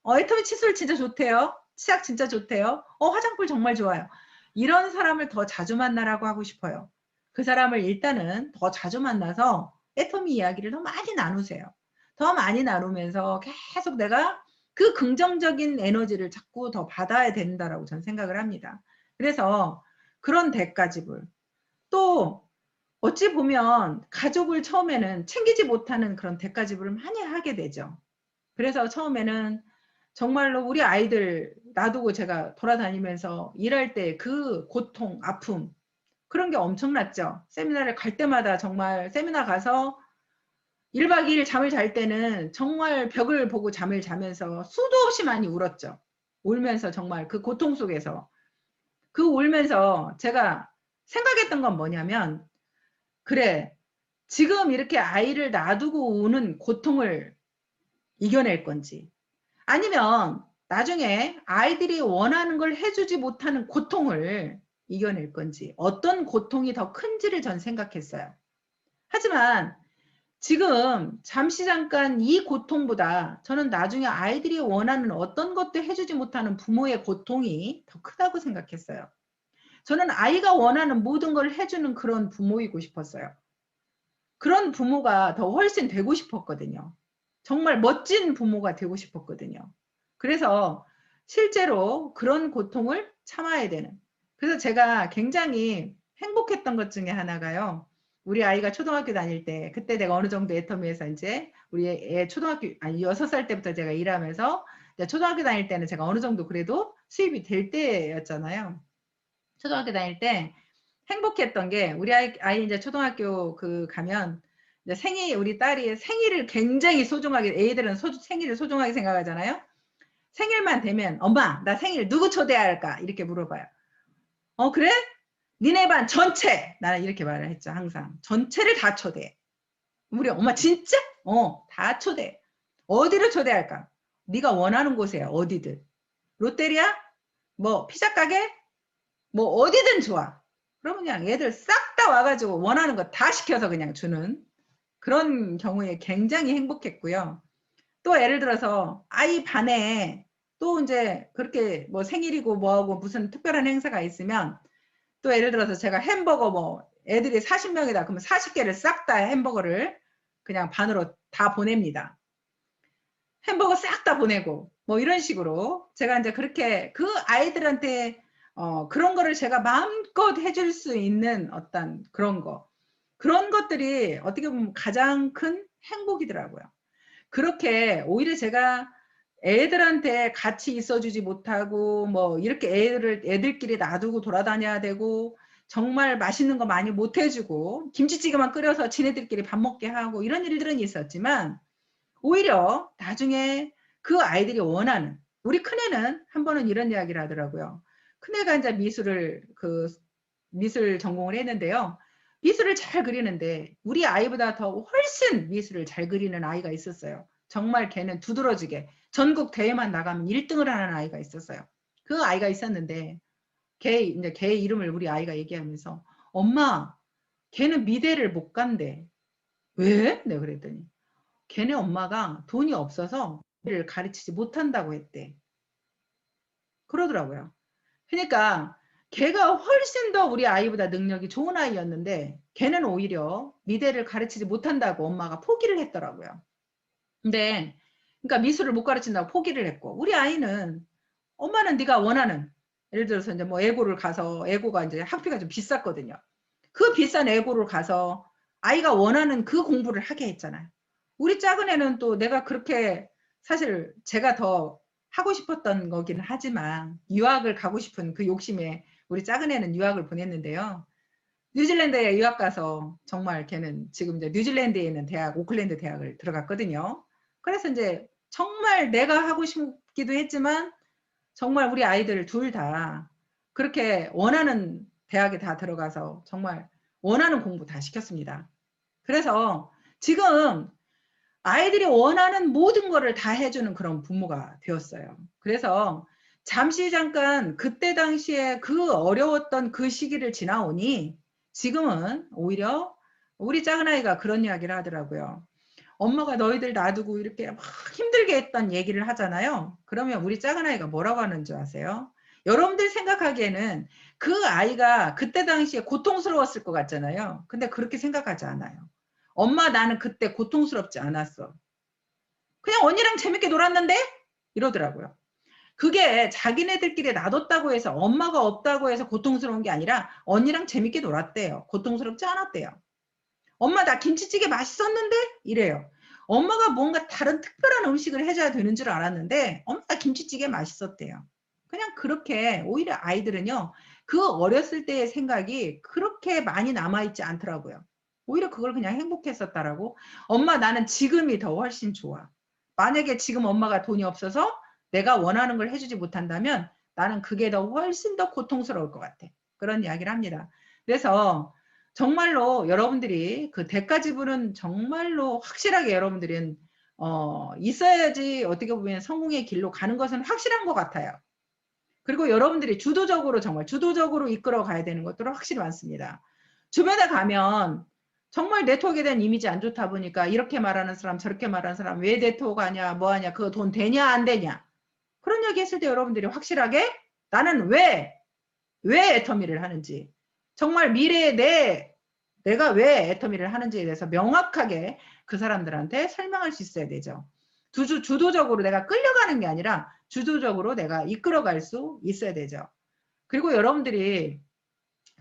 애터미 칫솔 진짜 좋대요. 치약 진짜 좋대요. 화장품 정말 좋아요. 이런 사람을 더 자주 만나라고 하고 싶어요. 그 사람을 일단은 더 자주 만나서 애터미 이야기를 더 많이 나누세요. 더 많이 나누면서 계속 내가 그 긍정적인 에너지를 자꾸 더 받아야 된다라고 저는 생각을 합니다. 그래서 그런 대가집을 또 어찌 보면 가족을 처음에는 챙기지 못하는 그런 대가집을 많이 하게 되죠. 그래서 처음에는 정말로 우리 아이들 놔두고 제가 돌아다니면서 일할 때 그 고통, 아픔 그런 게 엄청났죠. 세미나를 갈 때마다 정말 세미나 가서 1박 2일 잠을 잘 때는 정말 벽을 보고 잠을 자면서 수도 없이 많이 울었죠. 울면서 정말 그 고통 속에서 그 울면서 제가 생각했던 건 뭐냐면 그래 지금 이렇게 아이를 놔두고 우는 고통을 이겨낼 건지 아니면 나중에 아이들이 원하는 걸 해주지 못하는 고통을 이겨낼 건지 어떤 고통이 더 큰지를 전 생각했어요. 하지만 지금 잠시 잠깐 이 고통보다 저는 나중에 아이들이 원하는 어떤 것도 해주지 못하는 부모의 고통이 더 크다고 생각했어요. 저는 아이가 원하는 모든 걸 해주는 그런 부모이고 싶었어요. 그런 부모가 더 훨씬 되고 싶었거든요. 정말 멋진 부모가 되고 싶었거든요. 그래서 실제로 그런 고통을 참아야 되는. 그래서 제가 굉장히 행복했던 것 중에 하나가요. 우리 아이가 초등학교 다닐 때, 그때 내가 어느 정도 애터미에서 이제 우리 애 초등학교, 아니 6살 때부터 제가 일하면서 초등학교 다닐 때는 제가 어느 정도 그래도 수입이 될 때였잖아요. 초등학교 다닐 때 행복했던 게 우리 아이 이제 초등학교 가면 이제 우리 딸이 생일을 굉장히 소중하게 애들은 생일을 소중하게 생각하잖아요. 생일만 되면 엄마 나 생일 누구 초대할까 이렇게 물어봐요. 그래? 니네 반 전체 나는 이렇게 말을 했죠. 항상 전체를 다 초대해. 우리 엄마 진짜? 다 초대해. 어디로 초대할까? 네가 원하는 곳이야. 어디든. 롯데리아? 뭐 피자 가게? 뭐 어디든 좋아. 그러면 그냥 얘들 싹 다 와가지고 원하는 거 다 시켜서 그냥 주는 그런 경우에 굉장히 행복했고요. 또 예를 들어서 아이 반에 또 이제 그렇게 뭐 생일이고 뭐하고 무슨 특별한 행사가 있으면 또 예를 들어서 제가 햄버거 뭐 애들이 40명이다 그러면 40개를 싹 다 햄버거를 그냥 반으로 다 보냅니다. 햄버거 싹 다 보내고 뭐 이런 식으로 제가 이제 그렇게 그 아이들한테 그런 거를 제가 마음껏 해줄 수 있는 어떤 그런 것들이 어떻게 보면 가장 큰 행복이더라고요. 그렇게 오히려 제가 애들한테 같이 있어주지 못하고 뭐 이렇게 애들끼리 놔두고 돌아다녀야 되고 정말 맛있는 거 많이 못 해주고 김치찌개만 끓여서 지네들끼리 밥 먹게 하고 이런 일들은 있었지만 오히려 나중에 그 아이들이 원하는 우리 큰애는 한 번은 이런 이야기를 하더라고요. 큰애가 이제 미술 전공을 했는데요. 미술을 잘 그리는데 우리 아이보다 더 훨씬 미술을 잘 그리는 아이가 있었어요. 정말 걔는 두드러지게 전국 대회만 나가면 1등을 하는 아이가 있었어요. 그 아이가 있었는데 걔 이름을 우리 아이가 얘기하면서 엄마 걔는 미대를 못 간대. 왜? 내가 그랬더니 걔네 엄마가 돈이 없어서 를 가르치지 못한다고 했대. 그러더라고요. 그러니까 걔가 훨씬 더 우리 아이보다 능력이 좋은 아이였는데 걔는 오히려 미대를 가르치지 못한다고 엄마가 포기를 했더라고요. 근데 그러니까 미술을 못 가르친다고 포기를 했고 우리 아이는 엄마는 네가 원하는 예를 들어서 이제 뭐 애고를 가서 애고가 이제 학비가 좀 비쌌거든요. 그 비싼 애고를 가서 아이가 원하는 그 공부를 하게 했잖아요. 우리 작은 애는 또 내가 그렇게 사실 제가 더 하고 싶었던 거긴 하지만 유학을 가고 싶은 그 욕심에 우리 작은 애는 유학을 보냈는데요. 뉴질랜드에 유학 가서 정말 걔는 지금 이제 뉴질랜드에 있는 대학, 오클랜드 대학을 들어갔거든요. 그래서 이제 정말 내가 하고 싶기도 했지만 정말 우리 아이들 둘 다 그렇게 원하는 대학에 다 들어가서 정말 원하는 공부 다 시켰습니다. 그래서 지금 아이들이 원하는 모든 거를 다 해주는 그런 부모가 되었어요. 그래서 잠시 잠깐 그때 당시에 그 어려웠던 그 시기를 지나오니 지금은 오히려 우리 작은 아이가 그런 이야기를 하더라고요. 엄마가 너희들 놔두고 이렇게 막 힘들게 했던 얘기를 하잖아요. 그러면 우리 작은 아이가 뭐라고 하는 줄 아세요? 여러분들 생각하기에는 그 아이가 그때 당시에 고통스러웠을 것 같잖아요. 근데 그렇게 생각하지 않아요. 엄마 나는 그때 고통스럽지 않았어. 그냥 언니랑 재밌게 놀았는데? 이러더라고요. 그게 자기네들끼리 놔뒀다고 해서 엄마가 없다고 해서 고통스러운 게 아니라 언니랑 재밌게 놀았대요. 고통스럽지 않았대요. 엄마 나 김치찌개 맛있었는데? 이래요. 엄마가 뭔가 다른 특별한 음식을 해줘야 되는 줄 알았는데 엄마 나 김치찌개 맛있었대요. 그냥 그렇게 오히려 아이들은요. 그 어렸을 때의 생각이 그렇게 많이 남아있지 않더라고요. 오히려 그걸 그냥 행복했었다라고. 엄마 나는 지금이 더 훨씬 좋아. 만약에 지금 엄마가 돈이 없어서 내가 원하는 걸 해주지 못한다면 나는 그게 더 훨씬 더 고통스러울 것 같아. 그런 이야기를 합니다. 그래서 정말로 여러분들이 그 대가 지불은 정말로 확실하게 여러분들은 있어야지 어떻게 보면 성공의 길로 가는 것은 확실한 것 같아요. 그리고 여러분들이 주도적으로 정말 주도적으로 이끌어 가야 되는 것들은 확실히 많습니다. 주변에 가면 정말 네트워크에 대한 이미지 안 좋다 보니까 이렇게 말하는 사람 저렇게 말하는 사람 왜 네트워크 하냐 뭐 하냐 그거 돈 되냐 안 되냐 그런 얘기 했을 때 여러분들이 확실하게 나는 왜 애터미를 하는지 정말 미래에 내가 왜 애터미를 하는지에 대해서 명확하게 그 사람들한테 설명할 수 있어야 되죠. 주도적으로 내가 끌려가는 게 아니라 주도적으로 내가 이끌어갈 수 있어야 되죠. 그리고 여러분들이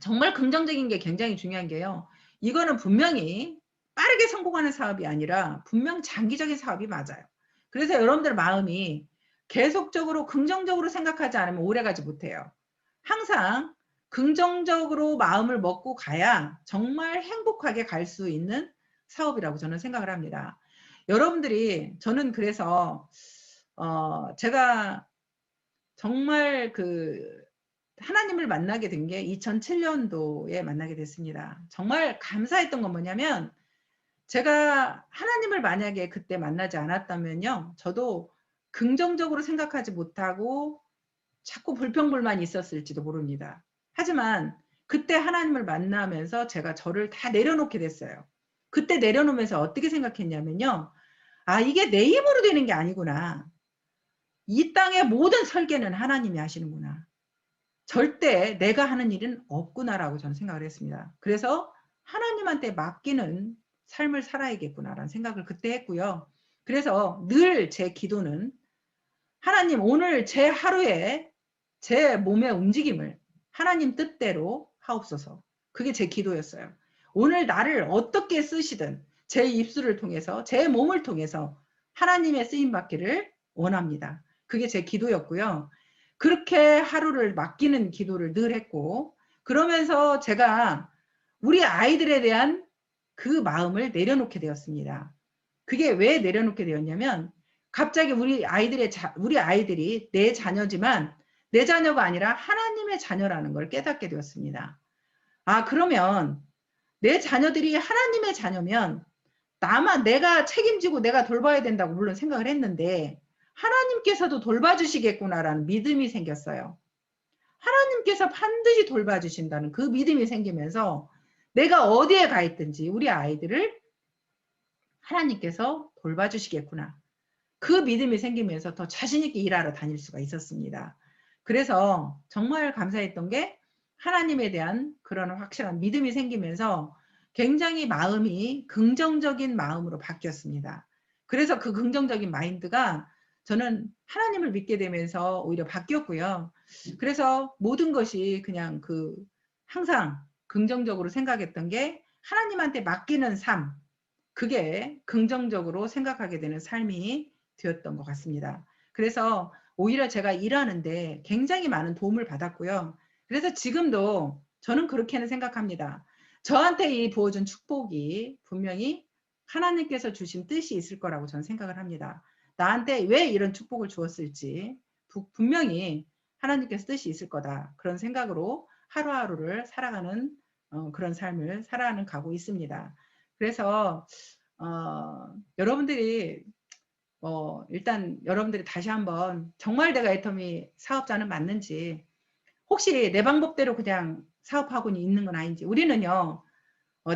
정말 긍정적인 게 굉장히 중요한 게요. 이거는 분명히 빠르게 성공하는 사업이 아니라 분명 장기적인 사업이 맞아요. 그래서 여러분들 마음이 계속적으로 긍정적으로 생각하지 않으면 오래가지 못해요. 항상 긍정적으로 마음을 먹고 가야 정말 행복하게 갈 수 있는 사업이라고 저는 생각을 합니다. 여러분들이 저는 그래서 제가 정말 그 하나님을 만나게 된 게 2007년도에 만나게 됐습니다. 정말 감사했던 건 뭐냐면 제가 하나님을 만약에 그때 만나지 않았다면요. 저도 긍정적으로 생각하지 못하고 자꾸 불평불만이 있었을지도 모릅니다. 하지만 그때 하나님을 만나면서 제가 저를 다 내려놓게 됐어요. 그때 내려놓으면서 어떻게 생각했냐면요. 아, 이게 내 힘으로 되는 게 아니구나. 이 땅의 모든 설계는 하나님이 하시는구나. 절대 내가 하는 일은 없구나라고 저는 생각을 했습니다. 그래서 하나님한테 맡기는 삶을 살아야겠구나라는 생각을 그때 했고요. 그래서 늘 제 기도는 하나님 오늘 제 하루에 제 몸의 움직임을 하나님 뜻대로 하옵소서. 그게 제 기도였어요. 오늘 나를 어떻게 쓰시든 제 입술을 통해서 제 몸을 통해서 하나님의 쓰임 받기를 원합니다. 그게 제 기도였고요. 그렇게 하루를 맡기는 기도를 늘 했고 그러면서 제가 우리 아이들에 대한 그 마음을 내려놓게 되었습니다. 그게 왜 내려놓게 되었냐면 갑자기 우리 아이들이 내 자녀지만 내 자녀가 아니라 하나님의 자녀라는 걸 깨닫게 되었습니다. 아, 그러면 내 자녀들이 하나님의 자녀면 내가 책임지고 내가 돌봐야 된다고 물론 생각을 했는데 하나님께서도 돌봐주시겠구나라는 믿음이 생겼어요. 하나님께서 반드시 돌봐주신다는 그 믿음이 생기면서 내가 어디에 가 있든지 우리 아이들을 하나님께서 돌봐주시겠구나. 그 믿음이 생기면서 더 자신있게 일하러 다닐 수가 있었습니다. 그래서 정말 감사했던 게 하나님에 대한 그런 확실한 믿음이 생기면서 굉장히 마음이 긍정적인 마음으로 바뀌었습니다. 그래서 그 긍정적인 마인드가 저는 하나님을 믿게 되면서 오히려 바뀌었고요. 그래서 모든 것이 그냥 항상 긍정적으로 생각했던 게 하나님한테 맡기는 삶, 그게 긍정적으로 생각하게 되는 삶이 되었던 것 같습니다. 그래서 오히려 제가 일하는데 굉장히 많은 도움을 받았고요. 그래서 지금도 저는 그렇게는 생각합니다. 저한테 이 부어준 축복이 분명히 하나님께서 주신 뜻이 있을 거라고 저는 생각을 합니다. 나한테 왜 이런 축복을 주었을지 분명히 하나님께서 뜻이 있을 거다. 그런 생각으로 하루하루를 살아가는 그런 삶을 살아가고 있습니다. 그래서 여러분들이 일단 여러분들이 다시 한번 정말 내가 애터미 사업자는 맞는지, 혹시 내 방법대로 그냥 사업하고 있는 건 아닌지. 우리는요,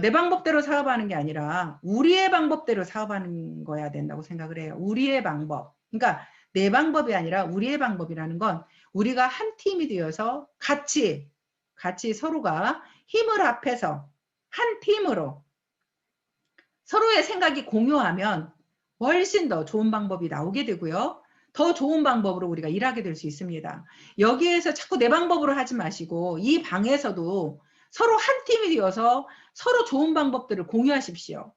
내 방법대로 사업하는 게 아니라 우리의 방법대로 사업하는 거야 된다고 생각을 해요. 우리의 방법. 그러니까 내 방법이 아니라 우리의 방법이라는 건 우리가 한 팀이 되어서 같이 서로가 힘을 합해서 한 팀으로 서로의 생각이 공유하면 훨씬 더 좋은 방법이 나오게 되고요. 더 좋은 방법으로 우리가 일하게 될 수 있습니다. 여기에서 자꾸 내 방법으로 하지 마시고 이 방에서도 서로 한 팀이 되어서 서로 좋은 방법들을 공유하십시오.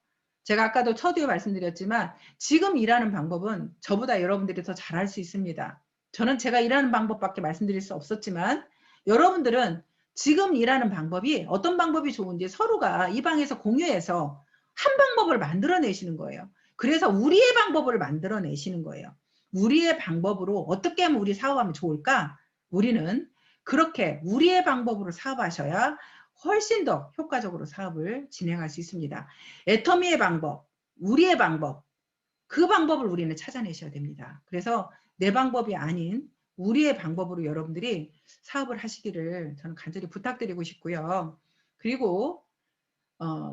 제가 아까도 처두에 말씀드렸지만 지금 일하는 방법은 저보다 여러분들이 더 잘할 수 있습니다. 저는 제가 일하는 방법밖에 말씀드릴 수 없었지만 여러분들은 지금 일하는 방법이 어떤 방법이 좋은지 서로가 이 방에서 공유해서 한 방법을 만들어내시는 거예요. 그래서 우리의 방법을 만들어내시는 거예요. 우리의 방법으로 어떻게 하면 우리 사업하면 좋을까? 우리는 그렇게 우리의 방법으로 사업하셔야 훨씬 더 효과적으로 사업을 진행할 수 있습니다. 애터미의 방법, 우리의 방법, 그 방법을 우리는 찾아내셔야 됩니다. 그래서 내 방법이 아닌 우리의 방법으로 여러분들이 사업을 하시기를 저는 간절히 부탁드리고 싶고요. 그리고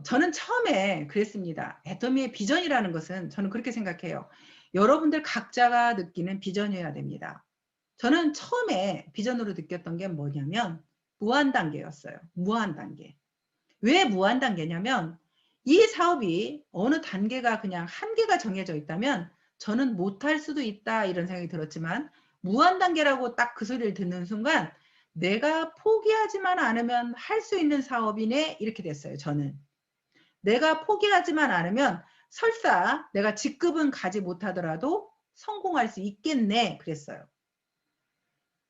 저는 처음에 그랬습니다. 애터미의 비전이라는 것은 저는 그렇게 생각해요. 여러분들 각자가 느끼는 비전이어야 됩니다. 저는 처음에 비전으로 느꼈던 게 뭐냐면 무한단계였어요. 무한단계. 왜 무한단계냐면 이 사업이 어느 단계가 그냥 한계가 정해져 있다면 저는 못할 수도 있다 이런 생각이 들었지만 무한단계라고 딱 그 소리를 듣는 순간 내가 포기하지만 않으면 할 수 있는 사업이네 이렇게 됐어요. 저는. 내가 포기하지만 않으면 설사 내가 직급은 가지 못하더라도 성공할 수 있겠네 그랬어요.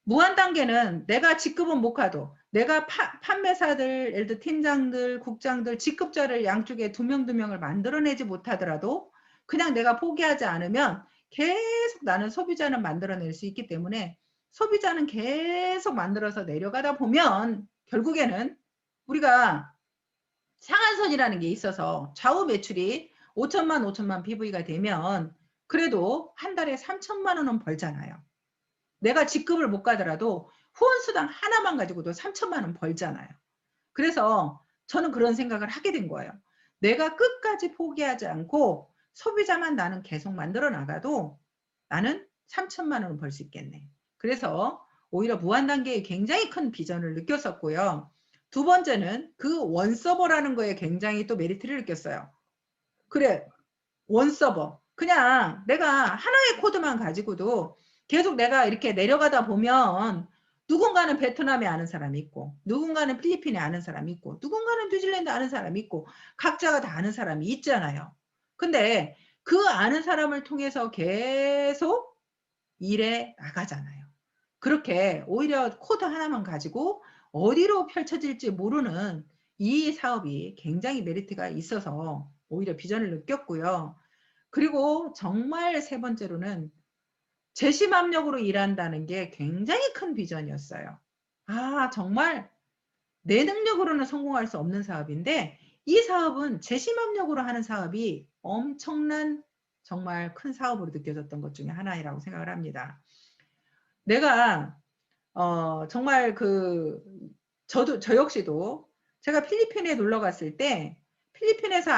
무한단계는 내가 직급은 못 가도 내가 판매사들, 예를 들어 팀장들, 국장들, 직급자를 양쪽에 두 명을 만들어내지 못하더라도 그냥 내가 포기하지 않으면 계속 나는 소비자는 만들어낼 수 있기 때문에 소비자는 계속 만들어서 내려가다 보면 결국에는 우리가 상한선이라는 게 있어서 좌우 매출이 5천만 PV가 되면 그래도 한 달에 3천만 원은 벌잖아요. 내가 직급을 못 가더라도 후원수당 하나만 가지고도 3천만 원 벌잖아요. 그래서 저는 그런 생각을 하게 된 거예요. 내가 끝까지 포기하지 않고 소비자만 나는 계속 만들어 나가도 나는 3천만 원을 벌 수 있겠네. 그래서 오히려 무한단계에 굉장히 큰 비전을 느꼈었고요. 두 번째는 그 원서버라는 거에 굉장히 또 메리트를 느꼈어요. 그래, 원서버. 그냥 내가 하나의 코드만 가지고도 계속 내가 이렇게 내려가다 보면 누군가는 베트남에 아는 사람이 있고 누군가는 필리핀에 아는 사람이 있고 누군가는 뉴질랜드 아는 사람이 있고 각자가 다 아는 사람이 있잖아요. 근데 그 아는 사람을 통해서 계속 일해 나가잖아요. 그렇게 오히려 코드 하나만 가지고 어디로 펼쳐질지 모르는 이 사업이 굉장히 메리트가 있어서 오히려 비전을 느꼈고요. 그리고 정말 세 번째로는 재심압력으로 일한다는 게 굉장히 큰 비전이었어요. 아, 정말 내 능력으로는 성공할 수 없는 사업인데 이 사업은 재심압력으로 하는 사업이 엄청난 정말 큰 사업으로 느껴졌던 것 중에 하나이라고 생각을 합니다. 내가 정말 저 역시도 제가 필리핀에 놀러 갔을 때 필리핀에서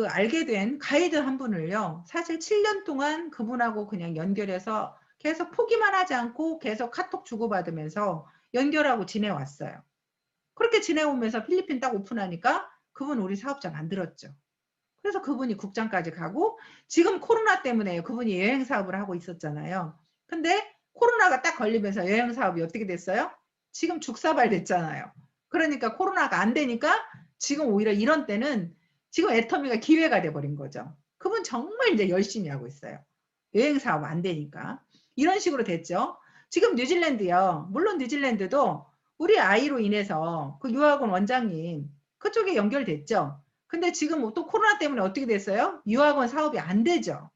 알게 된 가이드 한 분을요. 사실 7년 동안 그분하고 그냥 연결해서 계속 포기만 하지 않고 계속 카톡 주고받으면서 연결하고 지내왔어요. 그렇게 지내오면서 필리핀 딱 오픈하니까 그분 우리 사업자 만들었죠. 그래서 그분이 국장까지 가고 지금 코로나 때문에 그분이 여행 사업을 하고 있었잖아요. 근데 코로나가 딱 걸리면서 여행 사업이 어떻게 됐어요? 지금 죽사발 됐잖아요. 그러니까 코로나가 안 되니까 지금 오히려 이런 때는 지금 애터미가 기회가 돼버린 거죠. 그분 정말 이제 열심히 하고 있어요. 여행 사업 안 되니까. 이런 식으로 됐죠. 지금 뉴질랜드요. 물론 뉴질랜드도 우리 아이로 인해서 그 유학원 원장님 그쪽에 연결됐죠. 근데 지금 또 코로나 때문에 어떻게 됐어요? 유학원 사업이 안 되죠.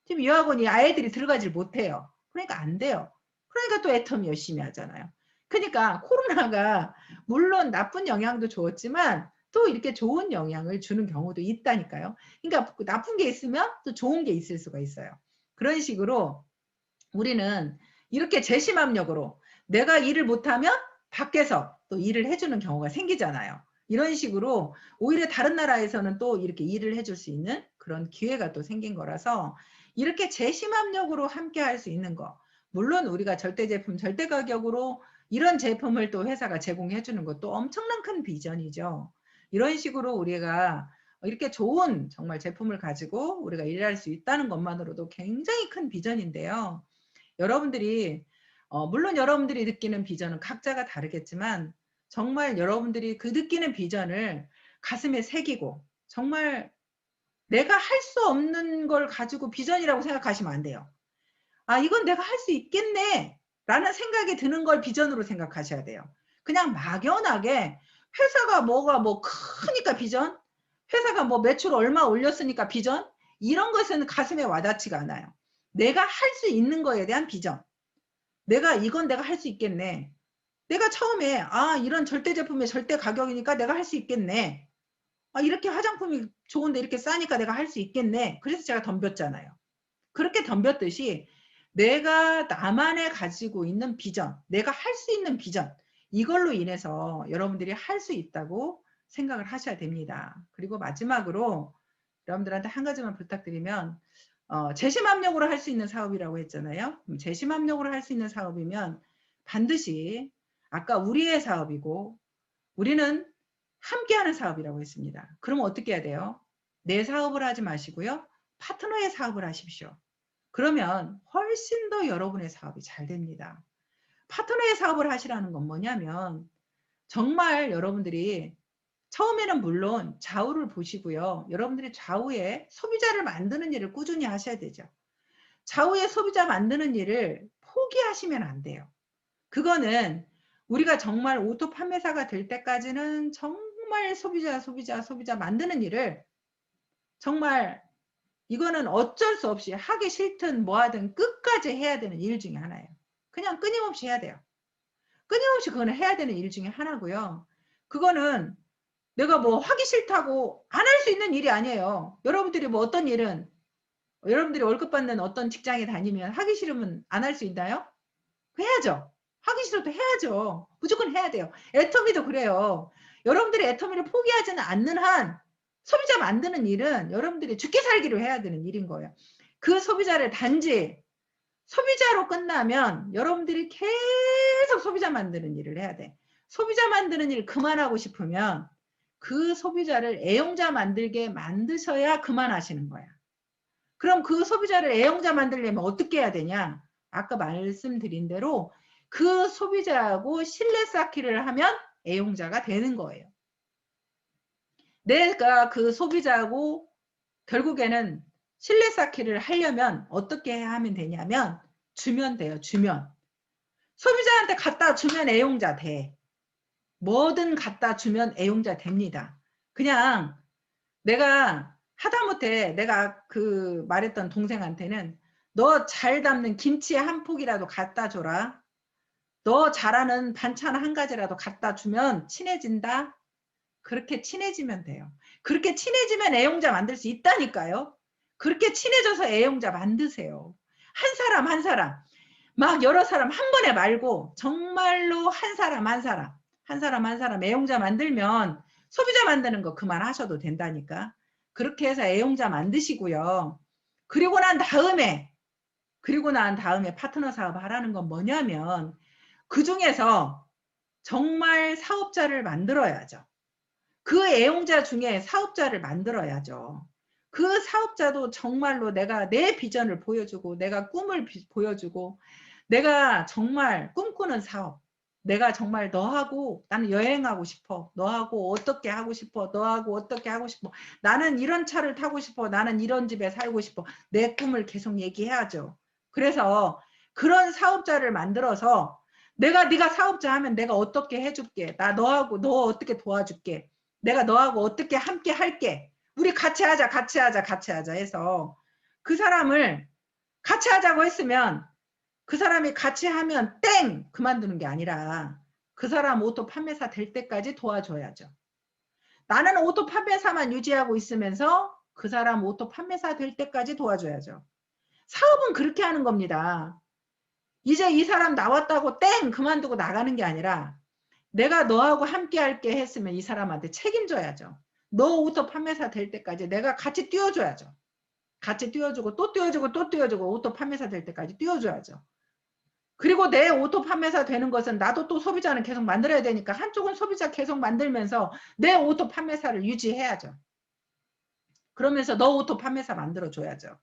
지금 유학원이 아이들이 들어가질 못해요. 그러니까 안 돼요. 그러니까 또 애터미 열심히 하잖아요. 그러니까 코로나가 물론 나쁜 영향도 주었지만 또 이렇게 좋은 영향을 주는 경우도 있다니까요. 그러니까 나쁜 게 있으면 또 좋은 게 있을 수가 있어요. 그런 식으로 우리는 이렇게 재심압력으로 내가 일을 못하면 밖에서 또 일을 해주는 경우가 생기잖아요. 이런 식으로 오히려 다른 나라에서는 또 이렇게 일을 해줄 수 있는 그런 기회가 또 생긴 거라서 이렇게 재심압력으로 함께 할 수 있는 거. 물론 우리가 절대 제품, 절대 가격으로 이런 제품을 또 회사가 제공해 주는 것도 엄청난 큰 비전이죠. 이런 식으로 우리가 이렇게 좋은 정말 제품을 가지고 우리가 일할 수 있다는 것만으로도 굉장히 큰 비전인데요. 여러분들이 물론 여러분들이 느끼는 비전은 각자가 다르겠지만 정말 여러분들이 그 느끼는 비전을 가슴에 새기고 정말 내가 할 수 없는 걸 가지고 비전이라고 생각하시면 안 돼요. 아, 이건 내가 할 수 있겠네 라는 생각이 드는 걸 비전으로 생각하셔야 돼요. 그냥 막연하게 회사가 뭐가 뭐 크니까 비전, 회사가 뭐 매출 얼마 올렸으니까 비전, 이런 것은 가슴에 와닿지가 않아요. 내가 할 수 있는 거에 대한 비전. 이건 내가 할 수 있겠네. 내가 처음에 이런 절대 제품의 절대 가격이니까 내가 할 수 있겠네. 이렇게 화장품이 좋은데 이렇게 싸니까 내가 할 수 있겠네. 그래서 제가 덤볐잖아요. 그렇게 덤볐듯이 내가 나만의 가지고 있는 비전, 내가 할 수 있는 비전, 이걸로 인해서 여러분들이 할 수 있다고 생각을 하셔야 됩니다. 그리고 마지막으로 여러분들한테 한 가지만 부탁드리면 재심압력으로 할 수 있는 사업이라고 했잖아요. 재심압력으로 할 수 있는 사업이면 반드시 아까 우리의 사업이고 우리는 함께하는 사업이라고 했습니다. 그러면 어떻게 해야 돼요? 내 사업을 하지 마시고요. 파트너의 사업을 하십시오. 그러면 훨씬 더 여러분의 사업이 잘 됩니다. 파트너의 사업을 하시라는 건 뭐냐면 정말 여러분들이 처음에는 물론 좌우를 보시고요. 여러분들이 좌우에 소비자를 만드는 일을 꾸준히 하셔야 되죠. 좌우에 소비자 만드는 일을 포기하시면 안 돼요. 그거는 우리가 정말 오토 판매사가 될 때까지는 정말 소비자 만드는 일을 정말 이거는 어쩔 수 없이 하기 싫든 뭐하든 끝까지 해야 되는 일 중에 하나예요. 그냥 끊임없이 해야 돼요. 끊임없이 그거는 해야 되는 일 중에 하나고요. 그거는 내가 뭐 하기 싫다고 안 할 수 있는 일이 아니에요. 여러분들이 뭐 어떤 일은 여러분들이 월급 받는 어떤 직장에 다니면 하기 싫으면 안 할 수 있나요? 해야죠. 하기 싫어도 해야죠. 무조건 해야 돼요. 애터미도 그래요. 여러분들이 애터미를 포기하지는 않는 한 소비자 만드는 일은 여러분들이 죽기 살기로 해야 되는 일인 거예요. 그 소비자를 단지 소비자로 끝나면 여러분들이 계속 소비자 만드는 일을 해야 돼. 소비자 만드는 일 그만하고 싶으면 그 소비자를 애용자 만들게 만드셔야 그만하시는 거야. 그럼 그 소비자를 애용자 만들려면 어떻게 해야 되냐? 아까 말씀드린 대로 그 소비자하고 신뢰 쌓기를 하면 애용자가 되는 거예요. 내가 그 소비자하고 결국에는 신뢰 쌓기를 하려면 어떻게 하면 되냐면 주면 돼요. 주면. 소비자한테 갖다 주면 애용자 돼. 뭐든 갖다 주면 애용자 됩니다. 그냥 내가 하다못해 내가 그 말했던 동생한테는 너 잘 담는 김치 한 폭이라도 갖다 줘라. 너 잘하는 반찬 한 가지라도 갖다 주면 친해진다. 그렇게 친해지면 돼요. 그렇게 친해지면 애용자 만들 수 있다니까요. 그렇게 친해져서 애용자 만드세요. 한 사람 한 사람 막 여러 사람 한 번에 말고 정말로 한 사람 한 사람 한 사람 한 사람 애용자 만들면 소비자 만드는 거 그만하셔도 된다니까. 그렇게 해서 애용자 만드시고요. 그리고 난 다음에 그리고 난 다음에 파트너 사업 하라는 건 뭐냐면 그 중에서 정말 사업자를 만들어야죠. 그 애용자 중에 사업자를 만들어야죠. 그 사업자도 정말로 내가 내 비전을 보여주고 내가 꿈을 보여주고 내가 정말 꿈꾸는 사업, 내가 정말 너하고 나는 여행하고 싶어, 너하고 어떻게 하고 싶어, 너하고 어떻게 하고 싶어, 나는 이런 차를 타고 싶어, 나는 이런 집에 살고 싶어, 내 꿈을 계속 얘기해야죠. 그래서 그런 사업자를 만들어서 네가 사업자 하면 내가 어떻게 해줄게, 나 너하고 너 어떻게 도와줄게, 내가 너하고 어떻게 함께 할게, 우리 같이 하자 같이 하자 같이 하자 해서 그 사람을 같이 하자고 했으면 그 사람이 같이 하면 땡 그만두는 게 아니라 그 사람 오토 판매사 될 때까지 도와줘야죠. 나는 오토 판매사만 유지하고 있으면서 그 사람 오토 판매사 될 때까지 도와줘야죠. 사업은 그렇게 하는 겁니다. 이제 이 사람 나왔다고 땡 그만두고 나가는 게 아니라 내가 너하고 함께 할게 했으면 이 사람한테 책임져야죠. 너 오토 판매사 될 때까지 내가 같이 뛰어줘야죠. 같이 뛰어주고 또 뛰어주고 또 뛰어주고 오토 판매사 될 때까지 뛰어줘야죠. 그리고 내 오토 판매사 되는 것은 나도 또 소비자는 계속 만들어야 되니까 한쪽은 소비자 계속 만들면서 내 오토 판매사를 유지해야죠. 그러면서 너 오토 판매사 만들어줘야죠.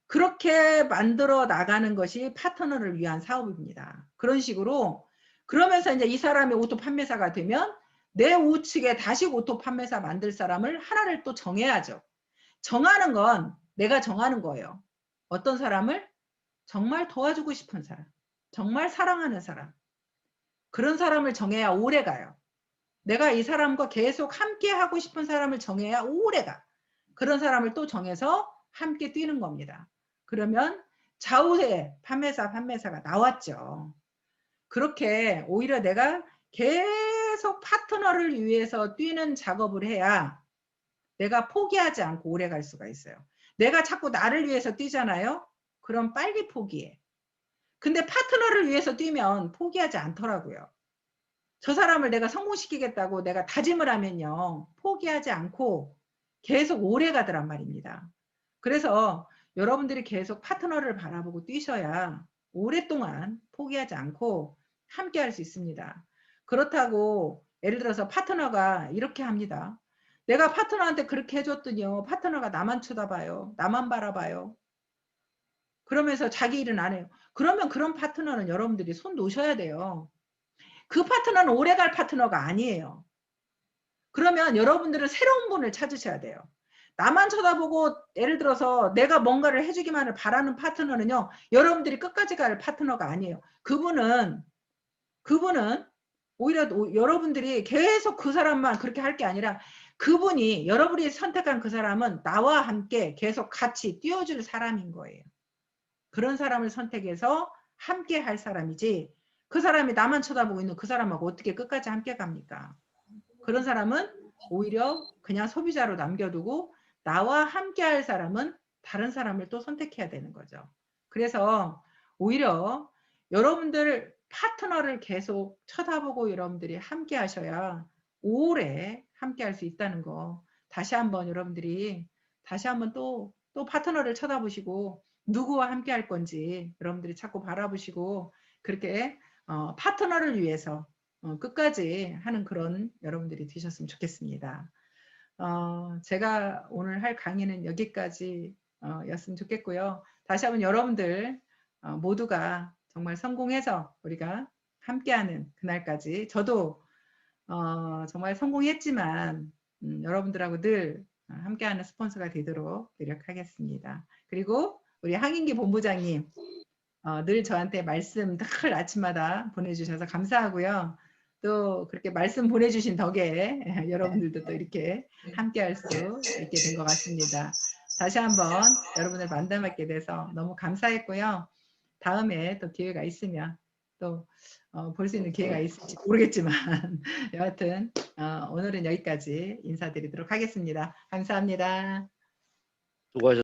그렇게 만들어 나가는 것이 파트너를 위한 사업입니다. 그런 식으로 그러면서 이제 이 사람이 오토 판매사가 되면 내 우측에 다시 오토 판매사 만들 사람을 하나를 또 정해야죠. 정하는 건 내가 정하는 거예요. 어떤 사람을? 정말 도와주고 싶은 사람, 정말 사랑하는 사람, 그런 사람을 정해야 오래 가요. 내가 이 사람과 계속 함께 하고 싶은 사람을 정해야 오래 가. 그런 사람을 또 정해서 함께 뛰는 겁니다. 그러면 좌우의 판매사가 나왔죠. 그렇게 오히려 내가 계속 파트너를 위해서 뛰는 작업을 해야 내가 포기하지 않고 오래 갈 수가 있어요. 내가 자꾸 나를 위해서 뛰잖아요. 그럼 빨리 포기해. 근데 파트너를 위해서 뛰면 포기하지 않더라고요. 저 사람을 내가 성공시키겠다고 내가 다짐을 하면요. 포기하지 않고 계속 오래 가더란 말입니다. 그래서 여러분들이 계속 파트너를 바라보고 뛰셔야 오랫동안 포기하지 않고 함께 할 수 있습니다. 그렇다고 예를 들어서 파트너가 이렇게 합니다. 내가 파트너한테 그렇게 해줬더니요. 파트너가 나만 쳐다봐요. 나만 바라봐요. 그러면서 자기 일은 안 해요. 그러면 그런 파트너는 여러분들이 손 놓으셔야 돼요. 그 파트너는 오래갈 파트너가 아니에요. 그러면 여러분들은 새로운 분을 찾으셔야 돼요. 나만 쳐다보고 예를 들어서 내가 뭔가를 해주기만을 바라는 파트너는요. 여러분들이 끝까지 갈 파트너가 아니에요. 그분은 오히려 여러분들이 계속 그 사람만 그렇게 할 게 아니라 그분이 여러분이 선택한 그 사람은 나와 함께 계속 같이 뛰어줄 사람인 거예요. 그런 사람을 선택해서 함께 할 사람이지 그 사람이 나만 쳐다보고 있는 그 사람하고 어떻게 끝까지 함께 갑니까? 그런 사람은 오히려 그냥 소비자로 남겨두고 나와 함께 할 사람은 다른 사람을 또 선택해야 되는 거죠. 그래서 오히려 여러분들 파트너를 계속 쳐다보고 여러분들이 함께 하셔야 오래 함께 할 수 있다는 거 다시 한번 여러분들이 다시 한번 또 파트너를 쳐다보시고 누구와 함께 할 건지 여러분들이 자꾸 바라보시고 그렇게 파트너를 위해서 끝까지 하는 그런 여러분들이 되셨으면 좋겠습니다. 제가 오늘 할 강의는 여기까지 였으면 좋겠고요. 다시 한번 여러분들 모두가 정말 성공해서 우리가 함께하는 그날까지 저도 정말 성공했지만 여러분들하고 늘 함께하는 스폰서가 되도록 노력하겠습니다. 그리고 우리 항인기 본부장님 늘 저한테 말씀 늘 아침마다 보내주셔서 감사하고요. 또 그렇게 말씀 보내주신 덕에 여러분들도 또 이렇게 함께 할 수 있게 된 것 같습니다. 다시 한번 여러분을 만나뵙게 돼서 너무 감사했고요. 다음에 또 기회가 있으면 또 볼 수 있는 기회가 있을지 모르겠지만 여하튼 오늘은 여기까지 인사드리도록 하겠습니다. 감사합니다. 수고하셨습니다.